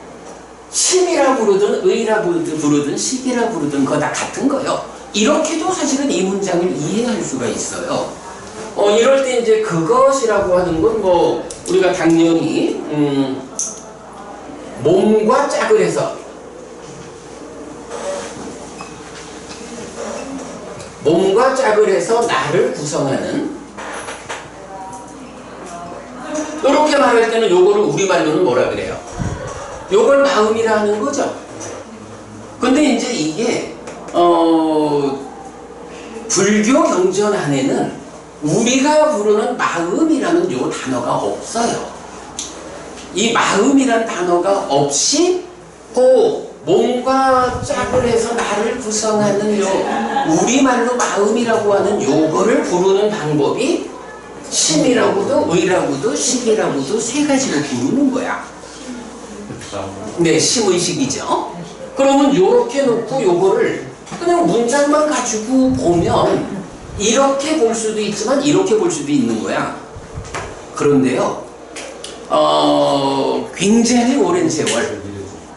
심이라 부르든 의라 부르든 식이라 부르든 그거 다 같은 거요. 이렇게도 사실은 이 문장을 이해할 수가 있어요. 이럴 때 이제 그것이라고 하는 건 뭐 우리가 당연히 몸과 짝을 해서 나를 구성하는, 이렇게 말할 때는 요거를 우리말로는 뭐라 그래요? 요걸 마음이라는 거죠. 근데 이제 이게 불교 경전 안에는 우리가 부르는 마음이라는 요 단어가 없어요. 이 마음이라는 단어가 없이 그 몸과 짝을 해서 나를 구성하는 요 우리말로 마음이라고 하는 요거를 부르는 방법이 심이라고도 의라고도 식이라고도 세 가지로 부르는 거야. 네, 심의식이죠. 그러면 요렇게 놓고 요거를 그냥 문장만 가지고 보면 이렇게 볼 수도 있지만 이렇게 볼 수도 있는 거야. 그런데요, 굉장히 오랜 세월,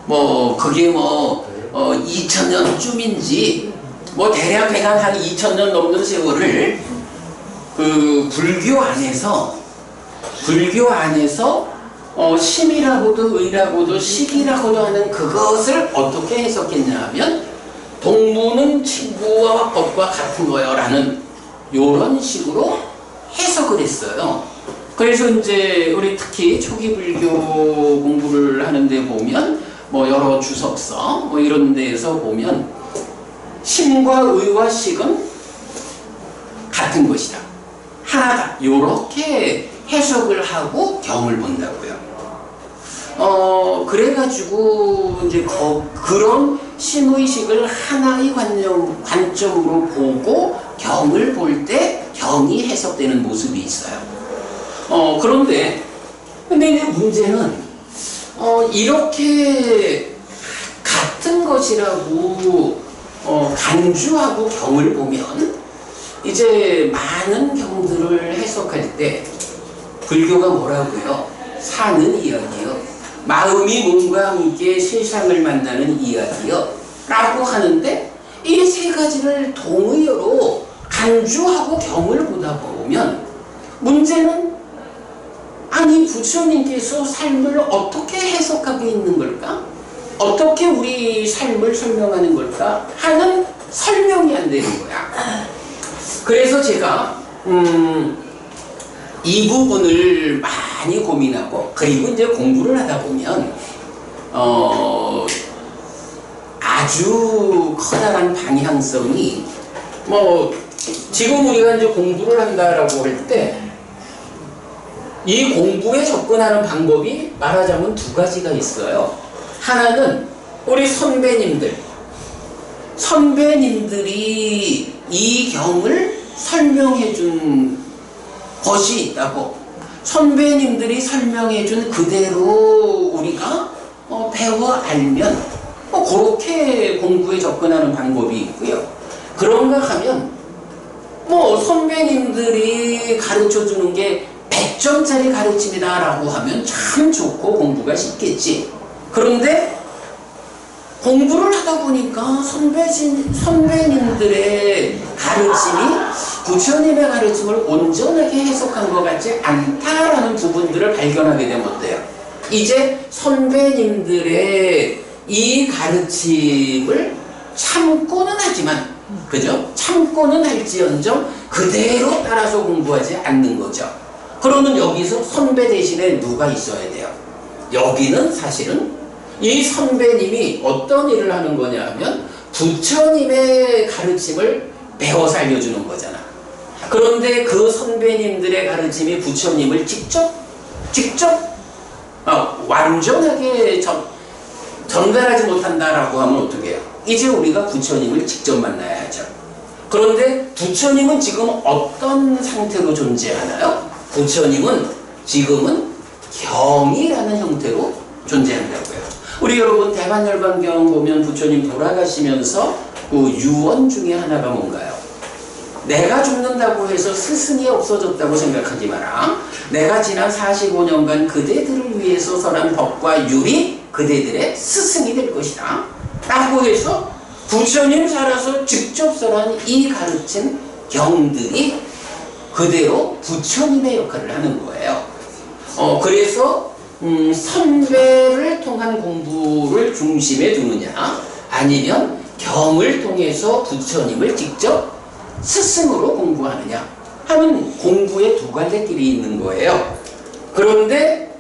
뭐 그게 뭐 2000년쯤인지 뭐 대략 한 2000년 넘는 세월을 그 불교 안에서 심이라고도 의라고도 식이라고도 하는 그것을 어떻게 해석했냐 하면 동무는 친구와 법과 같은 거요라는 요런 식으로 해석을 했어요. 그래서 이제 우리 특히 초기 불교 공부를 하는데 보면 뭐 여러 주석서 뭐 이런 데에서 보면 심과 의와 식은 같은 것이다, 하나다, 요렇게 해석을 하고 경을 본다고요. 그래가지고 이제 그런 심의식을 하나의 관점으로 보고 경을 볼 때 경이 해석되는 모습이 있어요. 그런데 이제 문제는 이렇게 같은 것이라고 간주하고 경을 보면 이제 많은 경들을 해석할 때 불교가 뭐라고요? 사는 이야기요, 마음이 몸과 함께 세상을 만나는 이야기요 라고 하는데, 이 세 가지를 동의어로 간주하고 경을 보다 보면 문제는, 아니 부처님께서 삶을 어떻게 해석하고 있는 걸까? 어떻게 우리 삶을 설명하는 걸까? 하는 설명이 안 되는 거야. 그래서 제가 이 부분을 많이 고민하고, 그리고 이제 공부를 하다 보면 아주 커다란 방향성이, 뭐 지금 우리가 이제 공부를 한다라고 할 때 이 공부에 접근하는 방법이 말하자면 두 가지가 있어요. 하나는 우리 선배님들이 이 경을 설명해 준 것이 있다고, 선배님들이 설명해 준 그대로 우리가 배워 알면 그렇게 공부에 접근하는 방법이 있고요. 그런가 하면 뭐 선배님들이 가르쳐 주는 게 100점짜리 가르침이다 라고 하면 참 좋고 공부가 쉽겠지. 그런데 공부를 하다 보니까 선배님들의 가르침이 부처님의 가르침을 온전하게 해석한 것 같지 않다라는 부분들을 발견하게 되면 어때요? 이제 선배님들의 이 가르침을 참고는 하지만, 그죠? 참고는 할지언정 그대로 따라서 공부하지 않는 거죠. 그러면 여기서 선배 대신에 누가 있어야 돼요? 여기는 사실은 이 선배님이 어떤 일을 하는 거냐 하면 부처님의 가르침을 배워서 알려주는 거잖아. 그런데 그 선배님들의 가르침이 부처님을 직접 완전하게 전달하지 못한다라고 하면 어떻게 해요? 이제 우리가 부처님을 직접 만나야죠. 그런데 부처님은 지금 어떤 상태로 존재하나요? 부처님은 지금은 경이라는 형태로 존재한다고요. 우리 여러분 대반열반경 보면 부처님 돌아가시면서 그 유언 중에 하나가 뭔가요? 내가 죽는다고 해서 스승이 없어졌다고 생각하지 마라. 내가 지난 45년간 그대들을 위해서 설한 법과 율이 그대들의 스승이 될 것이다 라고 해서 부처님 살아서 직접 설한 이 가르친 경들이 그대로 부처님의 역할을 하는 거예요. 그래서 선배를 통한 공부를 중심에 두느냐, 아니면 경을 통해서 부처님을 직접 스승으로 공부하느냐 하는 공부의 두 갈래 길이 있는 거예요. 그런데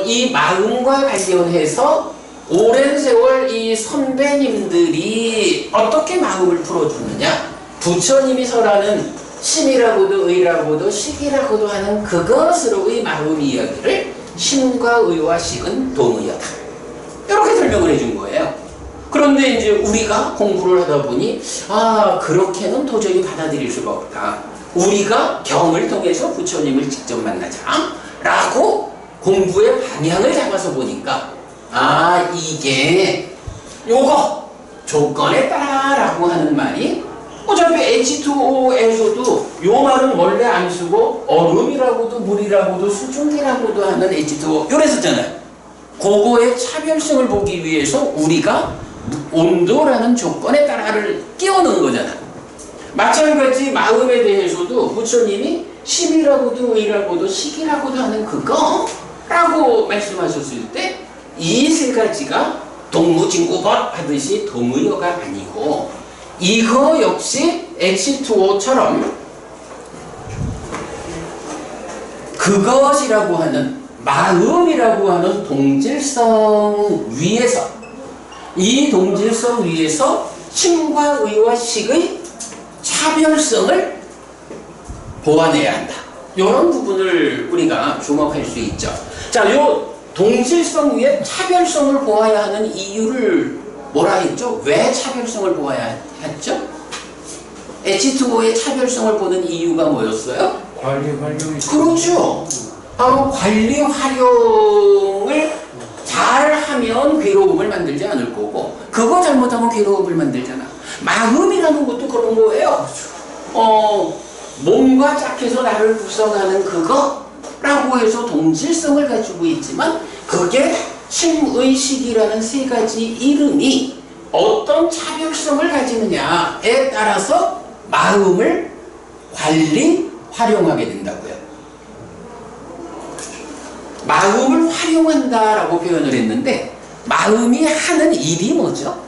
이 마음과 관련해서 오랜 세월 이 선배님들이 어떻게 마음을 풀어주느냐, 부처님이 설하는 심이라고도 의라고도 식이라고도 하는 그것으로의 마음 이야기를 심과 의와 식은 동의하다, 이렇게 설명을 해준 거예요. 그런데 이제 우리가 공부를 하다 보니 그렇게는 도저히 받아들일 수가 없다. 우리가 경을 통해서 부처님을 직접 만나자 라고 공부의 방향을 잡아서 보니까 이게 요거 조건에 따라 라고 하는 말이 어차피 H2O에서도 요 말은 원래 안 쓰고 얼음이라고도 물이라고도 수증기라고도 하는 H2O 이랬었잖아요. 그거의 차별성을 보기 위해서 우리가 온도라는 조건에 따라를 끼워넣은 거잖아. 마찬가지 마음에 대해서도 부처님이 심이라고도 의라고도 식이라고도 하는 그거라고 말씀하셨을 때 이 세 가지가 동무진구법 하듯이 동의어가 아니고 이거 역시 H2O처럼 그것이라고 하는 마음이라고 하는 동질성 위에서 이 동질성 위에서 심과 의와 식의 차별성을 보완해야 한다. 이런 부분을 우리가 주목할 수 있죠. 자, 요 동질성 위에 차별성을 보아야 하는 이유를 뭐라 했죠? 왜 차별성을 보아야 했죠? H2O의 차별성을 보는 이유가 뭐였어요? 관리 활용이 그렇죠. 바로 관리 활용을 잘하면 괴로움을 만들지 않을 거고 그거 잘못하면 괴로움을 만들잖아. 마음이라는 것도 그런 거예요. 몸과 짝해서 나를 구성하는 그거라고 해서 동질성을 가지고 있지만 그게 심의식이라는 세 가지 이름이 어떤 차별성을 가지느냐에 따라서 마음을 관리, 활용하게 된다고요. 마음을 활용한다라고 표현을 했는데 마음이 하는 일이 뭐죠?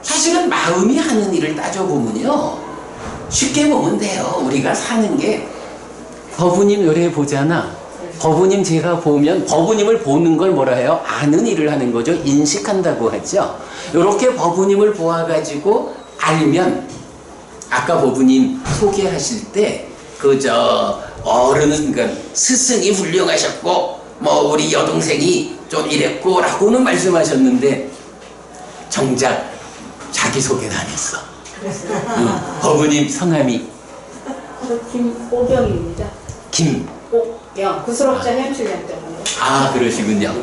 사실은 마음이 하는 일을 따져보면요 쉽게 보면 돼요. 우리가 사는 게 법부님 노래 보잖아. 법부님 제가 보면 법부님을 보는 걸 뭐라 해요? 아는 일을 하는 거죠. 인식한다고 하죠. 이렇게 법부님을 보아가지고 알면 아까 법부님 소개하실 때 어른은 그러니까 스승이 훌륭하셨고 뭐 우리 여동생이 좀 이랬고 라고는 말씀하셨는데 정작 자기소개는 안 했어. 법부님 성함이 김오경입니다. 김오경 구스럽자 현출년 때문에. 아 그러시군요.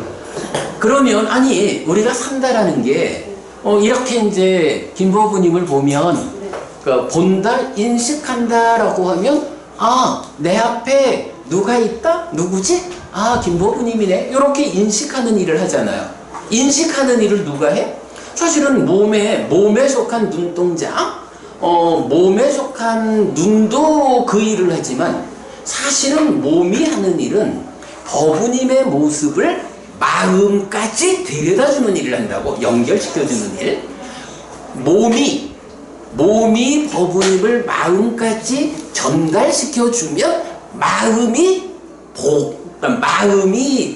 그러면 아니 우리가 산다라는 게 이렇게 이제 김법부님을 보면 그 본다 인식한다라고 하면 아 내 앞에 누가 있다? 누구지? 아 김법부님이네. 이렇게 인식하는 일을 하잖아요. 인식하는 일을 누가 해? 사실은 몸에 속한 눈동자, 몸에 속한 눈도 그 일을 하지만 사실은 몸이 하는 일은 법부님의 모습을 마음까지 데려다주는 일을 한다고. 연결시켜주는 일. 몸이 법부님을 마음까지 전달시켜주면 마음이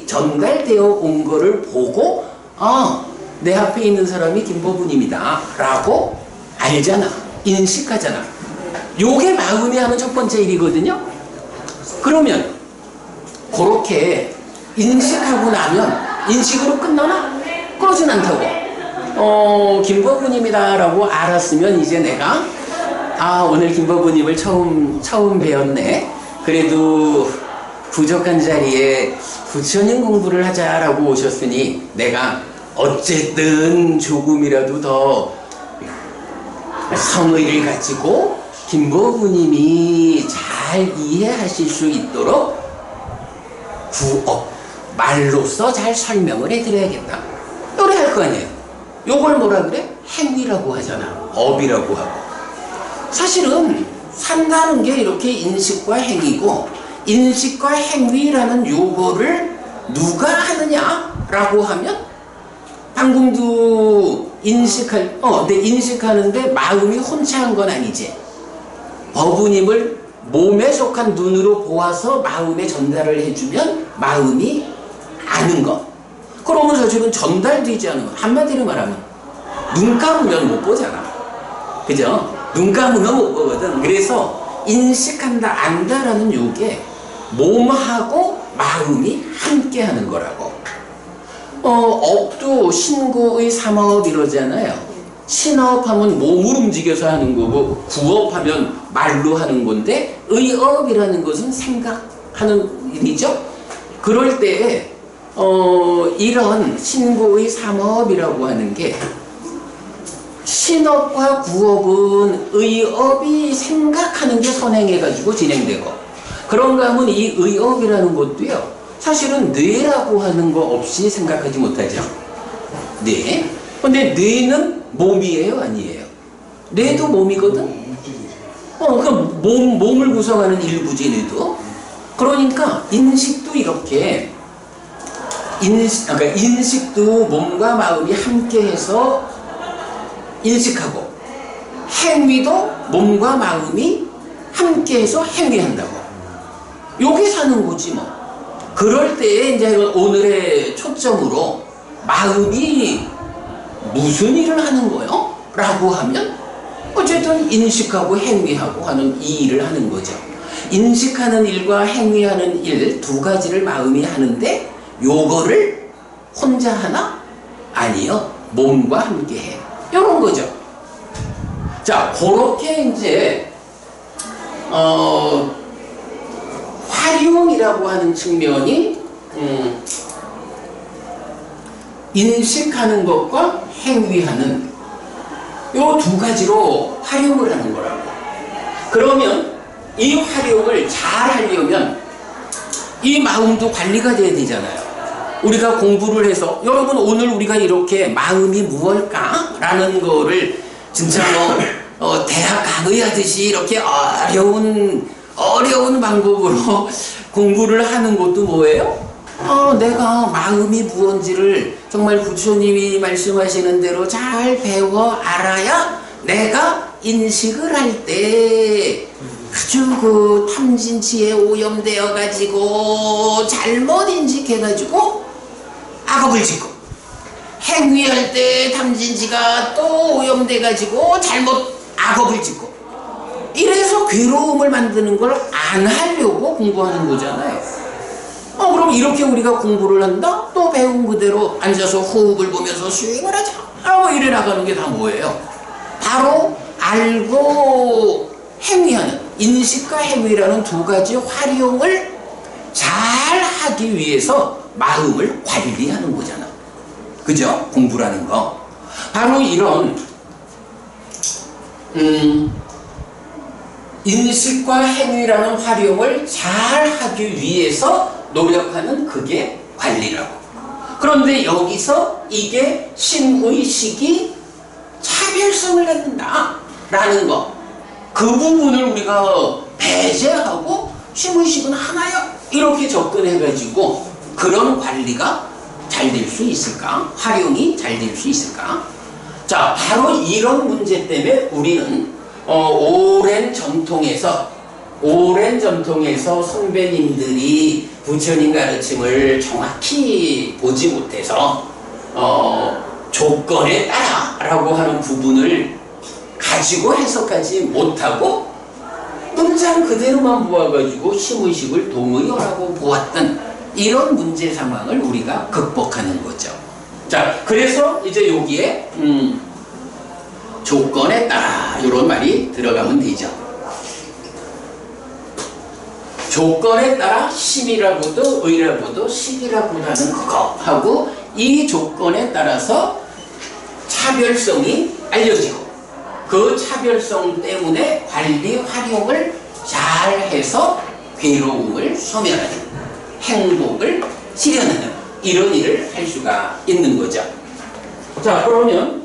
전달되어 온 거를 보고 내 앞에 있는 사람이 김법부님이다 라고 알잖아. 인식하잖아. 요게 마음이 하는 첫 번째 일이거든요. 그러면 그렇게 인식하고 나면 인식으로 끝나나? 그러진 않다고. 김법부님이다 라고 알았으면 이제 내가 오늘 김법부님을 처음 배웠네. 그래도 부족한 자리에 부처님 공부를 하자라고 오셨으니 내가 어쨌든 조금이라도 더 성의를 가지고 김법부님이 잘 이해하실 수 있도록 말로써 잘 설명을 해드려야겠다. 요래 할 거 아니에요. 요걸 뭐라 그래? 행위라고 하잖아. 업이라고 하고. 사실은 산다는 게 이렇게 인식과 행위고 인식과 행위라는 요거를 누가 하느냐라고 하면 방금도 인식하는데 마음이 혼자한 건 아니지. 법부님을 몸에 속한 눈으로 보아서 마음에 전달을 해주면 마음이 아는 것. 그러면 사실은 전달되지 않은 것. 한마디로 말하면 눈 감으면 못 보잖아. 그죠? 눈 감으면 못 보거든. 그래서 인식한다, 안다라는 요게 몸하고 마음이 함께 하는 거라고. 업도 신고의 삼업 이러잖아요. 신업하면 몸을 움직여서 하는 거고 구업하면 말로 하는 건데 의업이라는 것은 생각하는 일이죠. 그럴 때 이런 신고의 삼업이라고 하는 게 신업과 구업은 의업이 생각하는 게 선행해가지고 진행되고, 그런가 하면 이 의업이라는 것도요, 사실은 뇌라고 하는 거 없이 생각하지 못하죠. 뇌. 근데 뇌는 몸이에요, 아니에요? 뇌도 몸이거든? 그럼 몸을 구성하는 일부지, 뇌도. 그러니까 인식도 이렇게, 그러니까 인식도 몸과 마음이 함께해서 인식하고, 행위도 몸과 마음이 함께해서 행위한다고. 요게 사는 거지 뭐. 그럴 때에 이제 오늘의 초점으로 마음이 무슨 일을 하는 거요? 라고 하면 어쨌든 인식하고 행위하고 하는 이 일을 하는 거죠. 인식하는 일과 행위하는 일 두 가지를 마음이 하는데 요거를 혼자 하나? 아니요. 몸과 함께 해. 요런 거죠. 자, 그렇게 이제 활용이라고 하는 측면이 인식하는 것과 행위하는 요 두 가지로 활용을 하는 거라고. 그러면 이 활용을 잘 하려면 이 마음도 관리가 돼야 되잖아요. 우리가 공부를 해서 여러분 오늘 우리가 이렇게 마음이 무엇일까? 라는 거를 진짜 대학 강의하듯이 이렇게 어려운 방법으로 공부를 하는 것도 뭐예요? 내가 마음이 무언지를 정말 부처님이 말씀하시는 대로 잘 배워 알아야 내가 인식을 할 때 아주 그 탐진치에 오염되어 가지고 잘못 인식해 가지고 악업을 짓고, 행위할 때 탐진치가 또 오염돼 가지고 잘못 악업을 짓고, 이래서 괴로움을 만드는 걸 안 하려고 공부하는 거잖아요. 그럼 이렇게 우리가 공부를 한다? 또 배운 그대로 앉아서 호흡을 보면서 스윙을 하자. 이래 나가는 게 다 뭐예요? 바로 알고 행위하는, 인식과 행위라는 두 가지 활용을 잘 하기 위해서 마음을 관리하는 거잖아. 그죠? 공부라는 거. 바로 이런 인식과 행위라는 활용을 잘 하기 위해서 노력하는 그게 관리라고. 그런데 여기서 이게 심의식이 차별성을 갖는다 라는 거, 그 부분을 우리가 배제하고 심의식은 하나야 이렇게 접근해가지고 그런 관리가 잘 될 수 있을까? 활용이 잘 될 수 있을까? 자, 바로 이런 문제 때문에 우리는 오랜 전통에서 선배님들이 부처님 가르침을 정확히 보지 못해서 조건에 따라 라고 하는 부분을 가지고 해석하지 못하고 문장 그대로만 보아가지고 심의식을 동의어라고 보았던 이런 문제 상황을 우리가 극복하는 거죠. 자, 그래서 이제 여기에 조건에 따라 이런 말이 들어가면 되죠. 조건에 따라 심이라고도 의라고도 식이라고도 하는 그거 하고, 이 조건에 따라서 차별성이 알려지고 그 차별성 때문에 관리 활용을 잘 해서 괴로움을 소멸하는, 행복을 실현하는 이런 일을 할 수가 있는 거죠. 자, 그러면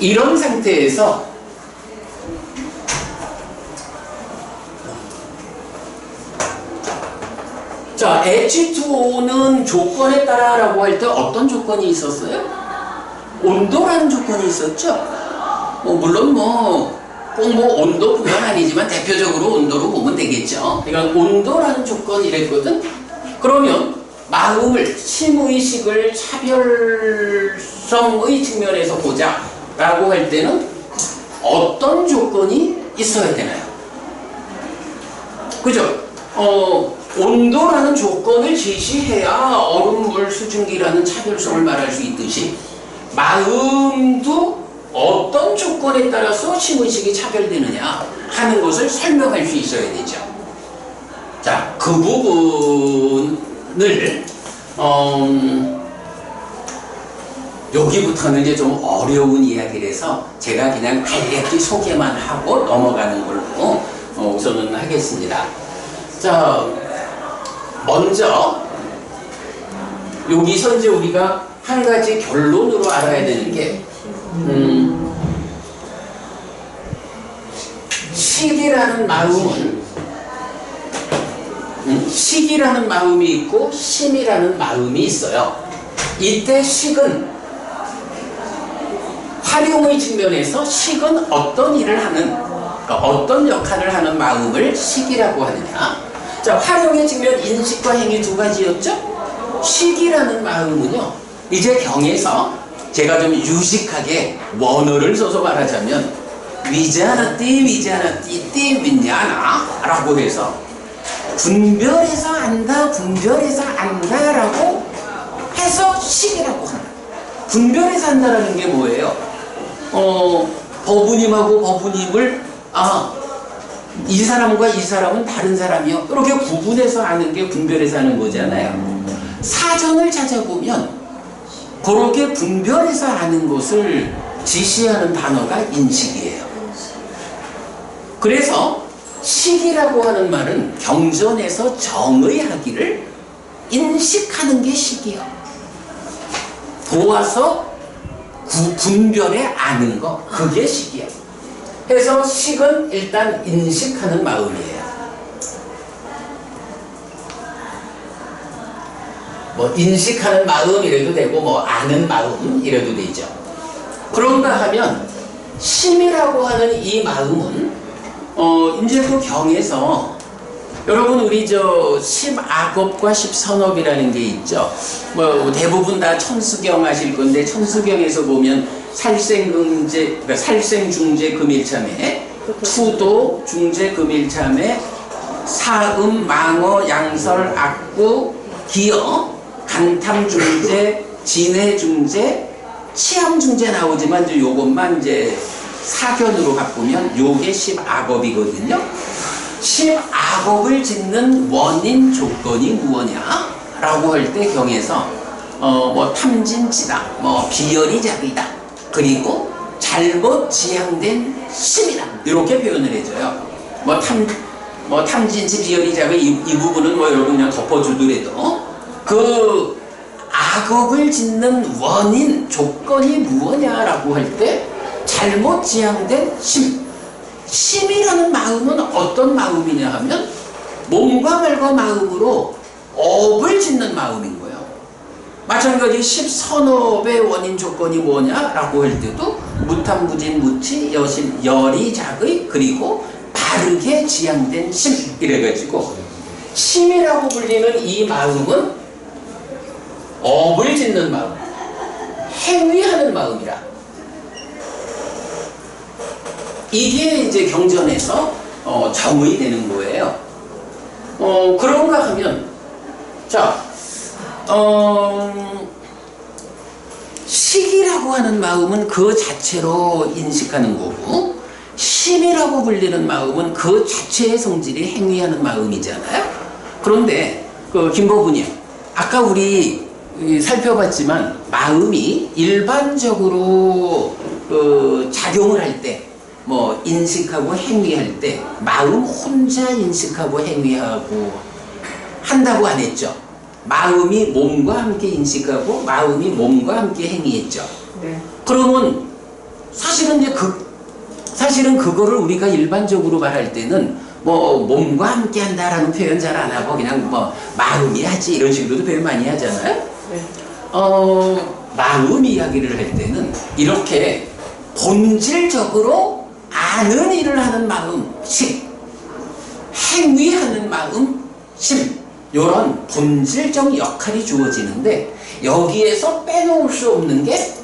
이런 상태에서 자, H2O는 조건에 따라 라고 할 때 어떤 조건이 있었어요? 온도라는 조건이 있었죠. 물론 꼭 온도뿐만 아니지만 대표적으로 온도로 보면 되겠죠. 그러니까 온도라는 조건이 이랬거든. 그러면 마음을, 심의식을 차별성의 측면에서 보자 라고 할 때는 어떤 조건이 있어야 되나요? 그죠? 온도라는 조건을 제시해야 얼음, 물, 수증기라는 차별성을 말할 수 있듯이 마음도 어떤 조건에 따라서 심의식이 차별되느냐 하는 것을 설명할 수 있어야 되죠. 자, 그 부분을 여기부터는 이제 좀 어려운 이야기라서 제가 그냥 간략히 소개만 하고 넘어가는 걸로 우선은 하겠습니다. 자, 먼저 여기서 이제 우리가 한 가지 결론으로 알아야 되는 게 식이라는 마음은 식이라는 마음이 있고 심이라는 마음이 있어요. 이때 식은 활용의 측면에서 식은 어떤 일을 하는, 그러니까 어떤 역할을 하는 마음을 식이라고 하느냐. 자, 활용의 측면 인식과 행위 두 가지였죠. 식이라는 마음은요, 이제 경에서 제가 좀 유식하게 원어를 써서 말하자면 위자나띠 윈냐나 라고 해서 분별해서 안다 분별해서 안다라고 해서 식이라고 합니다. 분별해서 안다라는 게 뭐예요? 버부님하고 버부님을 이 사람과 이 사람은 다른 사람이요, 이렇게 구분해서 아는 게 분별해서 아는 거잖아요. 사전을 찾아보면 그렇게 분별해서 아는 것을 지시하는 단어가 인식이에요. 그래서 식이라고 하는 말은 경전에서 정의하기를 인식하는 게 식이요. 보아서 분별해 아는 거, 그게 식이요. 그래서 식은 일단 인식하는 마음이에요. 뭐 인식하는 마음 이래도 되고 뭐 아는 마음 이래도 되죠. 그런가 하면 심이라고 하는 이 마음은 이제 그 경에서 여러분 우리 저 십악업과 십선업이라는 게 있죠. 뭐 대부분 다 천수경 하실 건데 천수경에서 보면 살생중재, 그러니까 살생중재 금일참회, 투도 중재 금일참회, 사음 망어 양설 악구 기여 간탐중재 진해중재 치암중재 나오지만 이제 요것만 이제 사견으로 바꾸면 요게 십악업이거든요. 십악업을 짓는 원인 조건이 무엇냐 라고 할 때 경에서 뭐 탐진치다, 뭐 비열이작이다, 그리고 잘못 지향된 심이다, 이렇게 표현을 해줘요. 뭐 탐진치 비열이작의 이 부분은 뭐 여러분 그냥 덮어주더라도 그 악업을 짓는 원인 조건이 무엇냐라고 할 때 잘못 지향된 심. 심이라는 마음은 어떤 마음이냐 하면 몸과 말과 마음으로 업을 짓는 마음인 거예요. 마찬가지 십선업의 원인 조건이 뭐냐라고 할 때도 무탐무진 무치 여심 열이작의 그리고 바르게 지향된 심 이래가지고 심이라고 불리는 이 마음은 업을 짓는 마음, 행위하는 마음이라. 이게 이제 경전에서 정의 되는 거예요. 그런가 하면 자, 식이라고 하는 마음은 그 자체로 인식하는 거고 심이라고 불리는 마음은 그 자체의 성질이 행위하는 마음이잖아요. 그런데 그 김보부님, 아까 우리 살펴봤지만 마음이 일반적으로 작용을 할 때, 뭐 인식하고 행위할 때 마음 혼자 인식하고 행위하고 한다고 안 했죠. 마음이 몸과 함께 인식하고 마음이 몸과 함께 행위했죠. 네. 그러면 사실은 이제 사실은 그거를 우리가 일반적으로 말할 때는 뭐 몸과 함께 한다라는 표현 잘 안 하고 그냥 뭐 마음이 하지 이런 식으로도 표현 많이 하잖아요. 네. 마음 이야기를 할 때는 이렇게 본질적으로 아는 일을 하는 마음, 식, 행위하는 마음, 심, 이런 본질적 역할이 주어지는데 여기에서 빼놓을 수 없는 게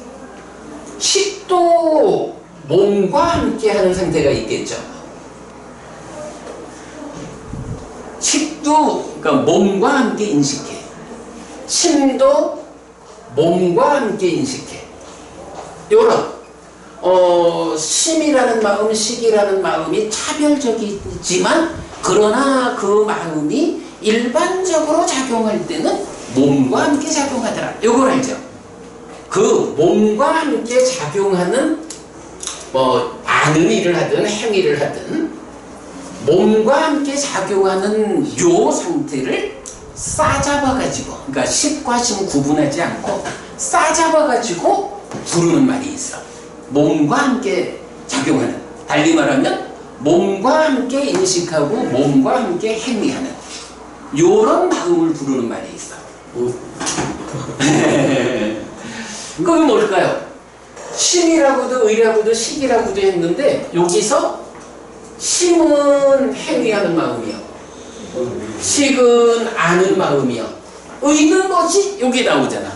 식도 몸과 함께 하는 상태가 있겠죠. 식도 그러니까 몸과 함께 인식해. 심도 몸과 함께 인식해. 요런 심이라는 마음, 식이라는 마음이 차별적이지만 그러나 그 마음이 일반적으로 작용할 때는 몸과 함께 작용하더라. 요걸 알죠? 그 몸과 함께 작용하는 뭐 아는 일을 하든 행위를 하든 몸과 함께 작용하는 요 상태를 싸잡아가지고, 그러니까 식과 심 구분하지 않고 싸잡아가지고 부르는 말이 있어. 몸과 함께 작용하는, 달리 말하면 몸과 함께 인식하고 몸과 함께 행위하는 요런 마음을 부르는 말이 있어. 그건 뭘까요? 심이라고도 의라고도 식이라고도 했는데 여기서 심은 행위하는 마음이요, 식은 아는 마음이요, 의는 뭐지? 여기 나오잖아.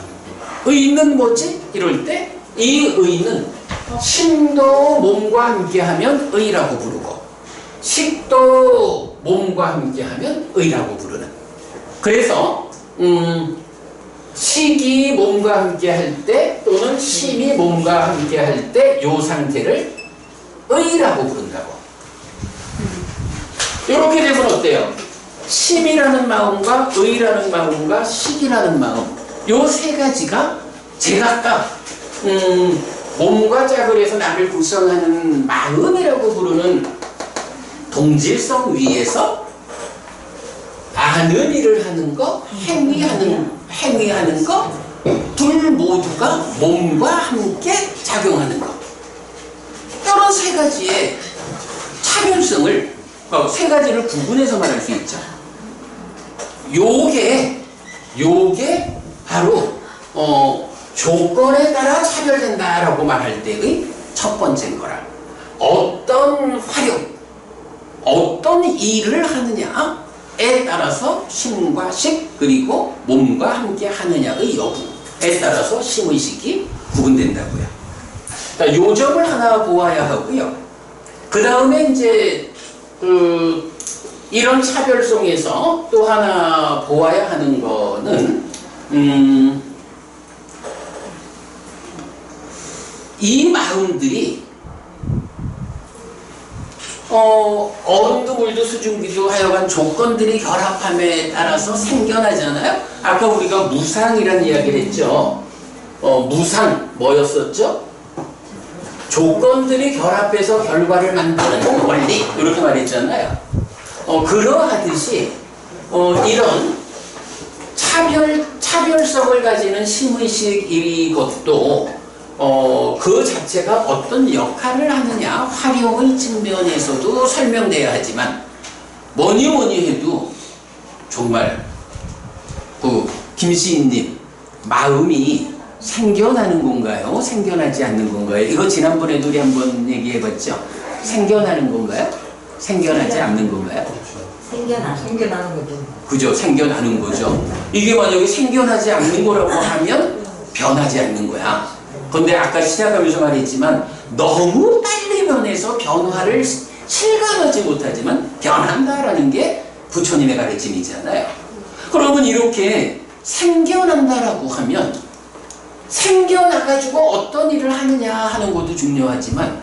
의는 뭐지? 이럴 때 이 의는 심도 몸과 함께하면 의라고 부르고 식도 몸과 함께하면 의라고 부르는. 그래서 식이 몸과 함께할 때 또는 심이 몸과 함께할 때 이 상태를 의라고 부른다고. 이렇게 되면 어때요? 심이라는 마음과 의라는 마음과 식이라는 마음, 요 세 가지가 제각각 몸과 짝을 해서 나를 구성하는 마음이라고 부르는 동질성 위에서 아는 일을 하는 거, 행위하는 거, 둘 모두가 몸과 함께 작용하는 거. 이런 세 가지의 차별성을, 세 가지를 구분해서 말할 수 있죠. 요게 바로 조건에 따라 차별된다라고 말할 때의 첫 번째인 거라. 어떤 활용, 어떤 일을 하느냐에 따라서 심과 식, 그리고 몸과 함께 하느냐의 여부에 따라서 심의식이 구분된다고요. 자, 요 점을 하나 보아야 하고요. 그 다음에 이제 이런 차별성에서 또 하나 보아야 하는 거는 이 마음들이 얼음도 물도 수증기도 하여간 조건들이 결합함에 따라서 생겨나잖아요. 아까 우리가 무상이라는 이야기를 했죠. 무상 뭐였었죠? 조건들이 결합해서 결과를 만드는 원리, 이렇게 말했잖아요. 그러하듯이 이런 차별성을 가지는 심의식 이것도 그 자체가 어떤 역할을 하느냐, 활용의 측면에서도 설명돼야 하지만 뭐니 해도 정말 김시인님 마음이 생겨나는 건가요? 생겨나지 않는 건가요? 이거 지난번에도 우리 한번 얘기해봤죠? 생겨나는 건가요? 생겨나지 않는 건가요? 생겨나는 거죠. 그죠? 생겨나는 거죠. 이게 만약에 생겨나지 않는 거라고 하면 변하지 않는 거야. 근데 아까 시작하면서 말했지만 너무 빨리 변해서 변화를 실감하지 못하지만 변한다라는 게 부처님의 가르침이잖아요. 그러면 이렇게 생겨난다라고 하면 생겨나가지고 어떤 일을 하느냐 하는 것도 중요하지만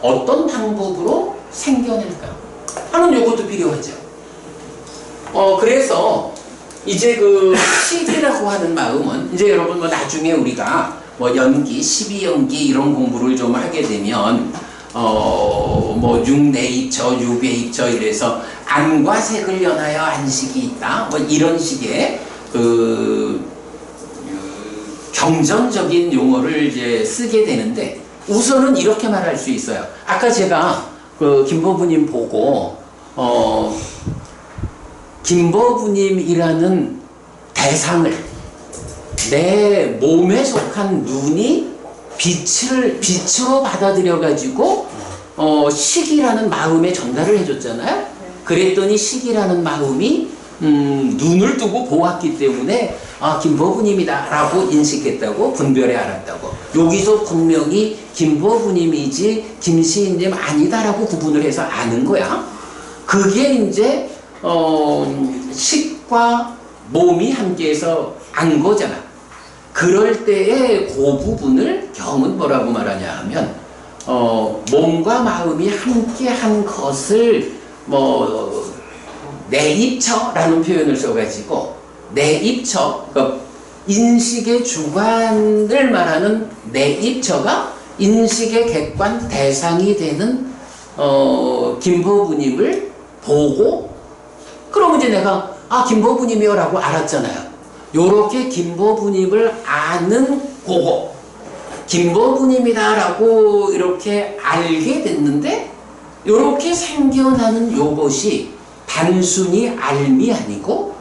어떤 방법으로 생겨낼까 하는 요것도 필요하죠. 그래서 이제 그 식이라고 하는 마음은 이제 여러분 뭐 나중에 우리가 뭐 연기, 12연기 이런 공부를 좀 하게 되면 뭐 육내입처, 유배입처 이래서 안과 색을 연하여 안식이 있다 뭐 이런 식의 경전적인 용어를 이제 쓰게 되는데 우선은 이렇게 말할 수 있어요. 아까 제가 김보부님 보고 김보부님이라는 대상을 내 몸에 속한 눈이 빛으로 받아들여 가지고 식이라는 마음에 전달을 해줬잖아요. 그랬더니 식이라는 마음이 눈을 뜨고 보았기 때문에 김보부님이다 라고 인식했다고, 분별해 알았다고. 여기서 분명히 김보부님이지 김시인님 아니다 라고 구분을 해서 아는 거야. 그게 이제 식과 몸이 함께해서 안 거잖아. 그럴 때의 그 부분을 경은 뭐라고 말하냐 하면 몸과 마음이 함께한 것을 내입처라는 표현을 써가지고 내입처, 그러니까 인식의 주관을 말하는 내 입처가 인식의 객관 대상이 되는 김보부님을 보고, 그러면 이제 내가 김보부님이요 라고 알았잖아요. 요렇게 김보부님을 아는 고거, 김보부님이다 라고 이렇게 알게 됐는데, 요렇게 생겨나는 요것이 단순히 알미 아니고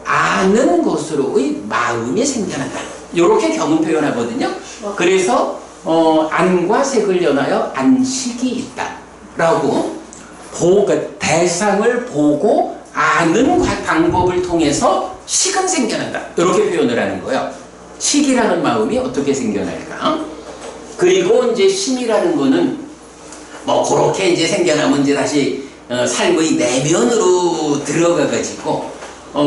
아는 것으로의 마음이 생겨난다. 요렇게 경은 표현하거든요. 그래서 안과 색을 연하여 안식이 있다 라고 대상을 보고 아는 방법을 통해서 식은 생겨난다, 이렇게 표현을 하는 거예요. 식이라는 마음이 어떻게 생겨날까? 그리고 이제 심이라는 거는 뭐 그렇게 이제 생겨나면 이제 다시 삶의 내면으로 들어가가지고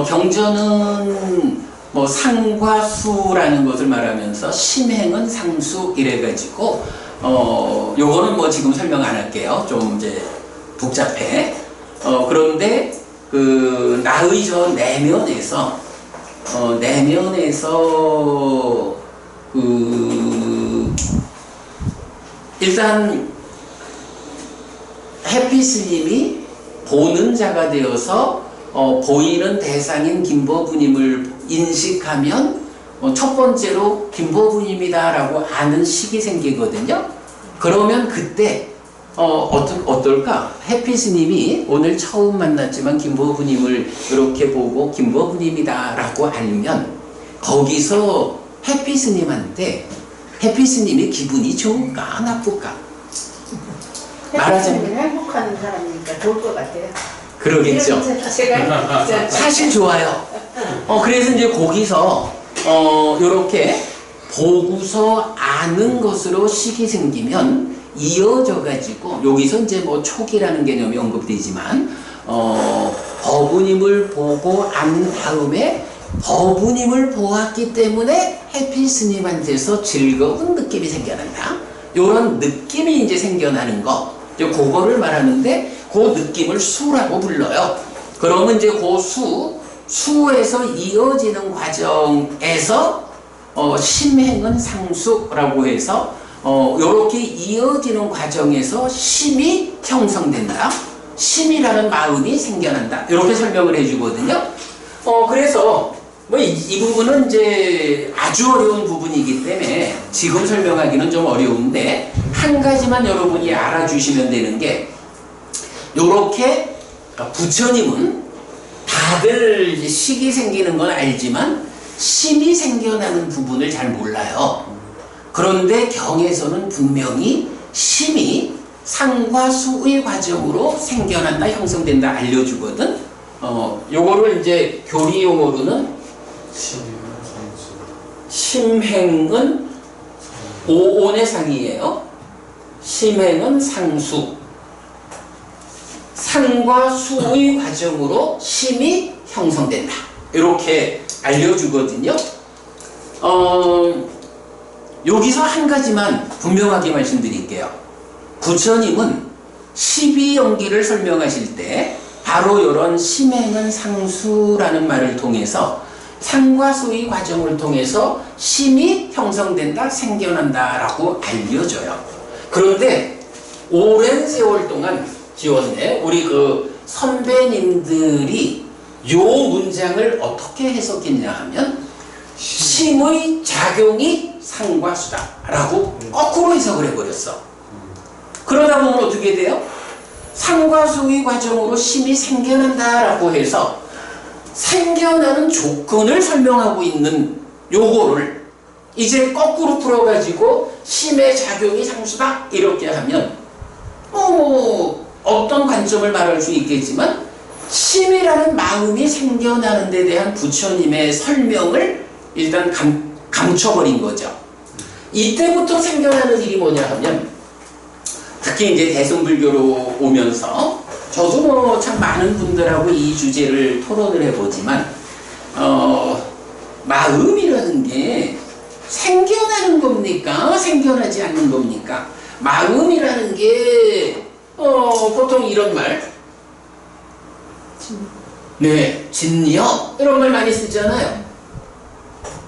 경전은 뭐 상과 수라는 것을 말하면서 심행은 상수 이래가지고 요거는 뭐 지금 설명 안 할게요. 좀 이제 복잡해. 그런데 그 나의 저 내면에서 일단 해피스님이 보는 자가 되어서 보이는 대상인 김보부님을 인식하면 첫 번째로 김보부님이다 라고 아는 식이 생기거든요. 그러면 그때 어떨까? 해피스님이 오늘 처음 만났지만 김보부님을 이렇게 보고 김보부님이다 라고 알면 거기서 해피스님이 기분이 좋을까 나쁠까? 말하자면 행복한 사람이니까 좋을 것 같아요. 그러겠죠. 제가 사실 좋아요. 그래서 이제 거기서 요렇게 보고서 아는 것으로 식이 생기면 이어져 가지고 여기서 이제 뭐 촉이라는 개념이 언급되지만 법부님을 보고 안 다음에 법부님을 보았기 때문에 해피스님한테서 즐거운 느낌이 생겨난다. 요런 느낌이 이제 생겨나는 거, 그거를 말하는데 그 느낌을 수라고 불러요. 그러면 이제 그 수에서 이어지는 과정에서 심행은 상수라고 해서 요렇게 이어지는 과정에서 심이 형성된다. 심이라는 마음이 생겨난다. 이렇게 설명을 해주거든요. 그래서 뭐 이 부분은 이제 아주 어려운 부분이기 때문에 지금 설명하기는 좀 어려운데 한 가지만 여러분이 알아주시면 되는 게 요렇게 부처님은 다들 식이 생기는 건 알지만 심이 생겨나는 부분을 잘 몰라요. 그런데 경에서는 분명히 심이 상과 수의 과정으로 생겨난다, 형성된다 알려주거든. 요거를 이제 교리 용어로는 심행은 오온의 상이에요. 심행은 상수. 상과 수의 과정으로 심이 형성된다. 이렇게 알려주거든요. 여기서 한 가지만 분명하게 말씀드릴게요. 부처님은 12연기를 설명하실 때 바로 이런 심행은 상수라는 말을 통해서 상과 수의 과정을 통해서 심이 형성된다, 생겨난다 라고 알려줘요. 그런데 오랜 세월 동안 지웠네. 우리 그 선배님들이 요 문장을 어떻게 해석했냐 하면 심의 작용이 상과 수다 라고 거꾸로 해석을 해버렸어. 그러다 보면 어떻게 돼요? 상과 수의 과정으로 심이 생겨난다 라고 해서 생겨나는 조건을 설명하고 있는 요거를 이제 거꾸로 풀어가지고 심의 작용이 상수다 이렇게 하면 어떤 관점을 말할 수 있겠지만 심이라는 마음이 생겨나는 데 대한 부처님의 설명을 일단 감춰버린 거죠. 이때부터 생겨나는 일이 뭐냐 하면 특히 이제 대승불교로 오면서 저도 뭐 참 많은 분들하고 이 주제를 토론을 해보지만 마음이라는 게 생겨나는 겁니까? 생겨나지 않는 겁니까? 마음이라는 게 보통 이런 말 네, 진여 이런 말 많이 쓰잖아요.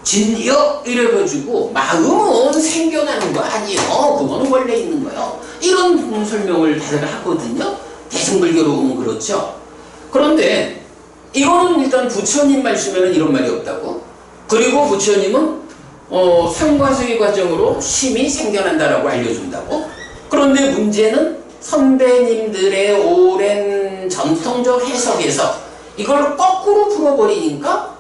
진여 이래가지고 마음은 생겨나는 거 아니에요. 그거는 원래 있는 거예요. 이런 설명을 다들 하거든요. 대승불교로 보면 그렇죠. 그런데 이거는 일단 부처님 말씀에는 이런 말이 없다고. 그리고 부처님은 상과수의 과정으로 심이 생겨난다라고 알려준다고. 그런데 문제는 선배님들의 오랜 전통적 해석에서 이걸 거꾸로 풀어버리니까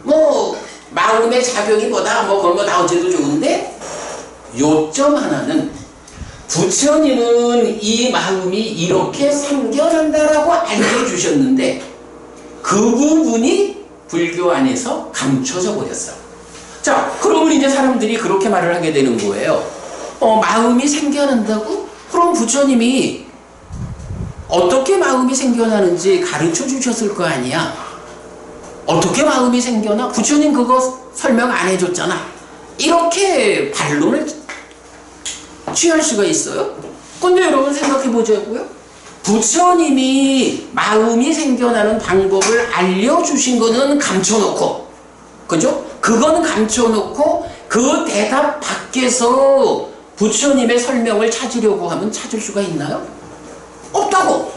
뭐 마음의 작용이 뭐다 뭐 그런 거 다 어째도 좋은데 요점 하나는 부처님은 이 마음이 이렇게 생겨난다라고 알려주셨는데 그 부분이 불교 안에서 감춰져 버렸어. 자, 그러면 이제 사람들이 그렇게 말을 하게 되는 거예요. 마음이 생겨난다고? 그럼 부처님이 어떻게 마음이 생겨나는지 가르쳐 주셨을 거 아니야. 어떻게 마음이 생겨나? 부처님 그거 설명 안 해줬잖아. 이렇게 반론을 취할 수가 있어요? 근데 여러분 생각해 보자고요. 부처님이 마음이 생겨나는 방법을 알려주신 거는 감춰놓고, 그죠? 그건 감춰놓고 그 대답 밖에서 부처님의 설명을 찾으려고 하면 찾을 수가 있나요? 없다고.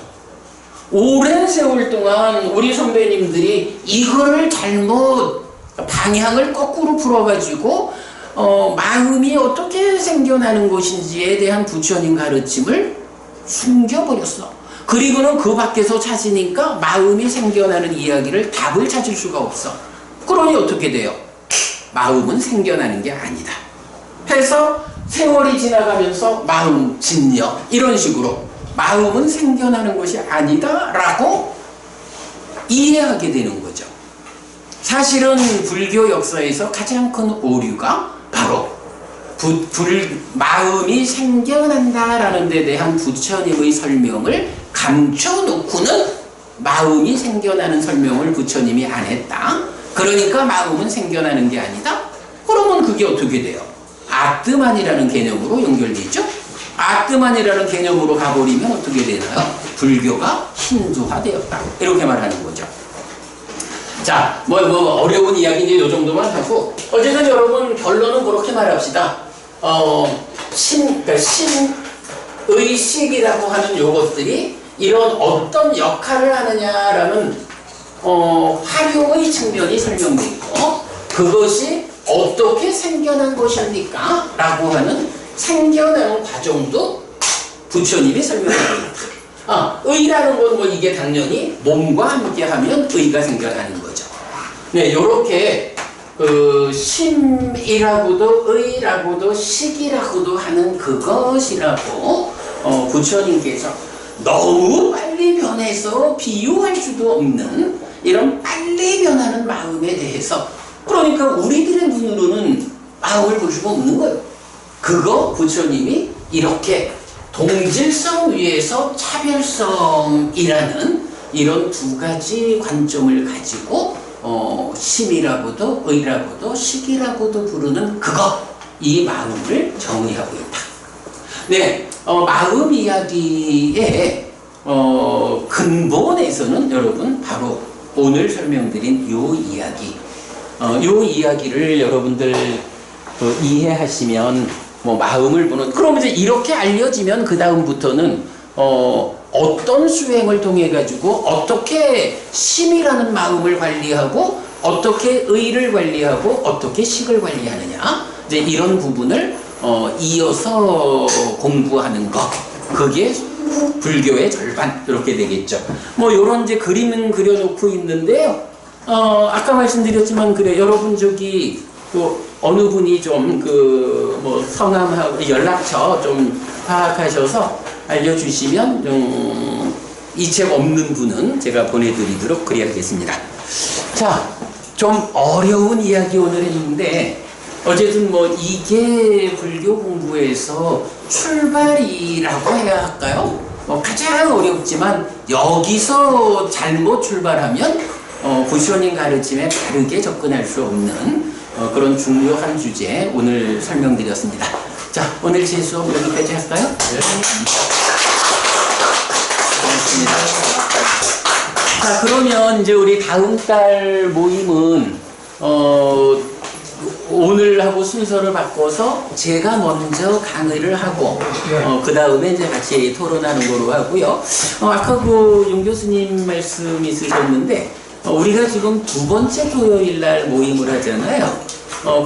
오랜 세월 동안 우리 선배님들이 이거를 잘못 방향을 거꾸로 풀어가지고 마음이 어떻게 생겨나는 것인지에 대한 부처님 가르침을 숨겨버렸어. 그리고는 그 밖에서 찾으니까 마음이 생겨나는 이야기를 답을 찾을 수가 없어. 그러니 어떻게 돼요? 마음은 생겨나는 게 아니다 해서 세월이 지나가면서 마음 진여 이런 식으로 마음은 생겨나는 것이 아니다 라고 이해하게 되는 거죠. 사실은 불교 역사에서 가장 큰 오류가 바로 마음이 생겨난다라는 데 대한 부처님의 설명을 감춰놓고는 마음이 생겨나는 설명을 부처님이 안 했다. 그러니까 마음은 생겨나는 게 아니다. 그러면 그게 어떻게 돼요? 아뜨만이라는 개념으로 연결되죠. 아뜨만이라는 개념으로 가버리면 어떻게 되나요? 불교가 힌두화되었다. 이렇게 말하는 거죠. 자, 뭐 어려운 이야기 이제 요 정도만 하고 어쨌든 여러분 결론은 그렇게 말합시다. 그러니까 신의식이라고 하는 요것들이 이런 어떤 역할을 하느냐라는 활용의 측면이 설명되어 있고 그것이 어떻게 생겨난 것입니까? 라고 하는 생겨나는 과정도 부처님이 설명하고 있다. 의라는 건 뭐 이게 당연히 몸과 함께 하면 의가 생겨나는 거죠. 네, 요렇게 심이라고도 의라고도 식이라고도 하는 그것이라고 부처님께서 너무 빨리 변해서 비유할 수도 없는 이런 빨리 변하는 마음에 대해서 그러니까 우리들의 눈으로는 마음을 볼 수가 없는 거예요. 그거 부처님이 이렇게 동질성 위에서 차별성이라는 이런 두 가지 관점을 가지고 심이라고도 의라고도 식이라고도 부르는 그거 이 마음을 정의하고 있다. 네, 마음 이야기의 근본에서는 여러분 바로 오늘 설명드린 요 이야기 요 이야기를 여러분들 이해하시면 뭐 마음을 보는 그럼 이제 이렇게 알려지면 그 다음부터는 어떤 수행을 통해 가지고 어떻게 심이라는 마음을 관리하고 어떻게 의를 관리하고 어떻게 식을 관리하느냐 이제 이런 부분을 이어서 공부하는 것 그게 불교의 절반 이렇게 되겠죠. 뭐 요런 이제 그림은 그려놓고 있는데요. 아까 말씀드렸지만 그래 여러분 저기 또 어느 분이 좀 뭐 성함하고 연락처 좀 파악하셔서 알려주시면 이 책 없는 분은 제가 보내드리도록 그래야겠습니다. 자, 좀 어려운 이야기 오늘 했는데 어쨌든 뭐 이게 불교 공부에서 출발이라고 해야 할까요? 가장 어렵지만 여기서 잘못 출발하면 부처님 가르침에 바르게 접근할 수 없는 그런 중요한 주제 오늘 설명드렸습니다. 자, 오늘 제 수업 여기까지 할까요? 네. 고맙습니다. 자, 그러면 이제 우리 다음 달 모임은 오늘하고 순서를 바꿔서 제가 먼저 강의를 하고 그 다음에 이제 같이 토론하는 거로 하고요. 아까 그 윤 교수님 말씀 있으셨는데 우리가 지금 두 번째 토요일 날 모임을 하잖아요.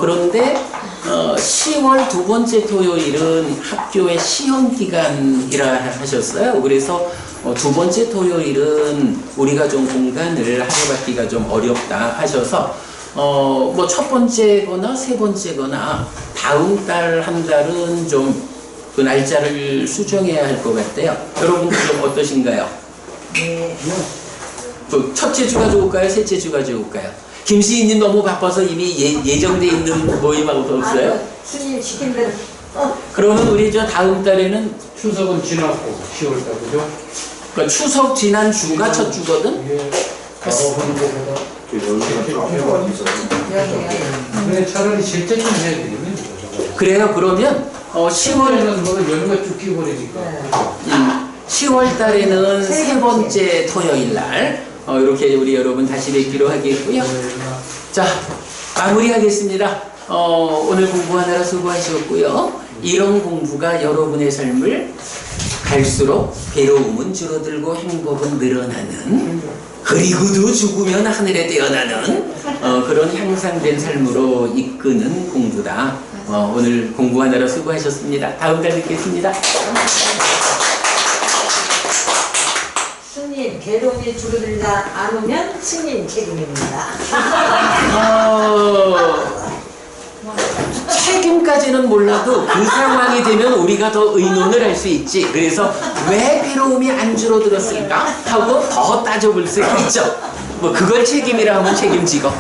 그런데 10월 두 번째 토요일은 학교의 시험 기간이라 하셨어요. 그래서 두 번째 토요일은 우리가 좀 공간을 할애받기가 좀 어렵다 하셔서 뭐 첫 번째거나 세 번째거나 다음 달 한 달은 좀 그 날짜를 수정해야 할 것 같아요. 여러분들 좀 어떠신가요? 네. 그 첫째 주가 좋을까요? 셋째 주가 좋을까요? 김시인님 너무 바빠서 이미 예정돼 있는 모임하고 없어요? 아유, 스님 시킨 대로. 그러면 우리 저 다음 달에는 추석은 지났고 10월달 그죠? 그러니까 추석 지난 주가 첫 주거든? 이게 바로 하는 것보다 근데 차라리 실제좀 해야 되겠네. 그래요. 그러면 10월 10월에는 뭐 연휴가 쭉 끼버리니까. 10월 달에는 세 번째 토요일 날 이렇게 우리 여러분 다시 뵙기로 하겠고요. 자, 마무리하겠습니다. 오늘 공부하느라 수고하셨고요. 이런 공부가 여러분의 삶을 갈수록 괴로움은 줄어들고 행복은 늘어나는, 그리고도 죽으면 하늘에 태어나는 그런 향상된 삶으로 이끄는 공부다. 오늘 공부하느라 수고하셨습니다. 다음 달 뵙겠습니다. 스님 괴로움이 줄어들지 않으면 스님 책임입니다. 책임까지는 몰라도 그 상황이 되면 우리가 더 의논을 할 수 있지. 그래서 왜 괴로움이 안 줄어들었을까 하고 더 따져볼 수 있죠. 뭐 그걸 책임이라 하면 책임지고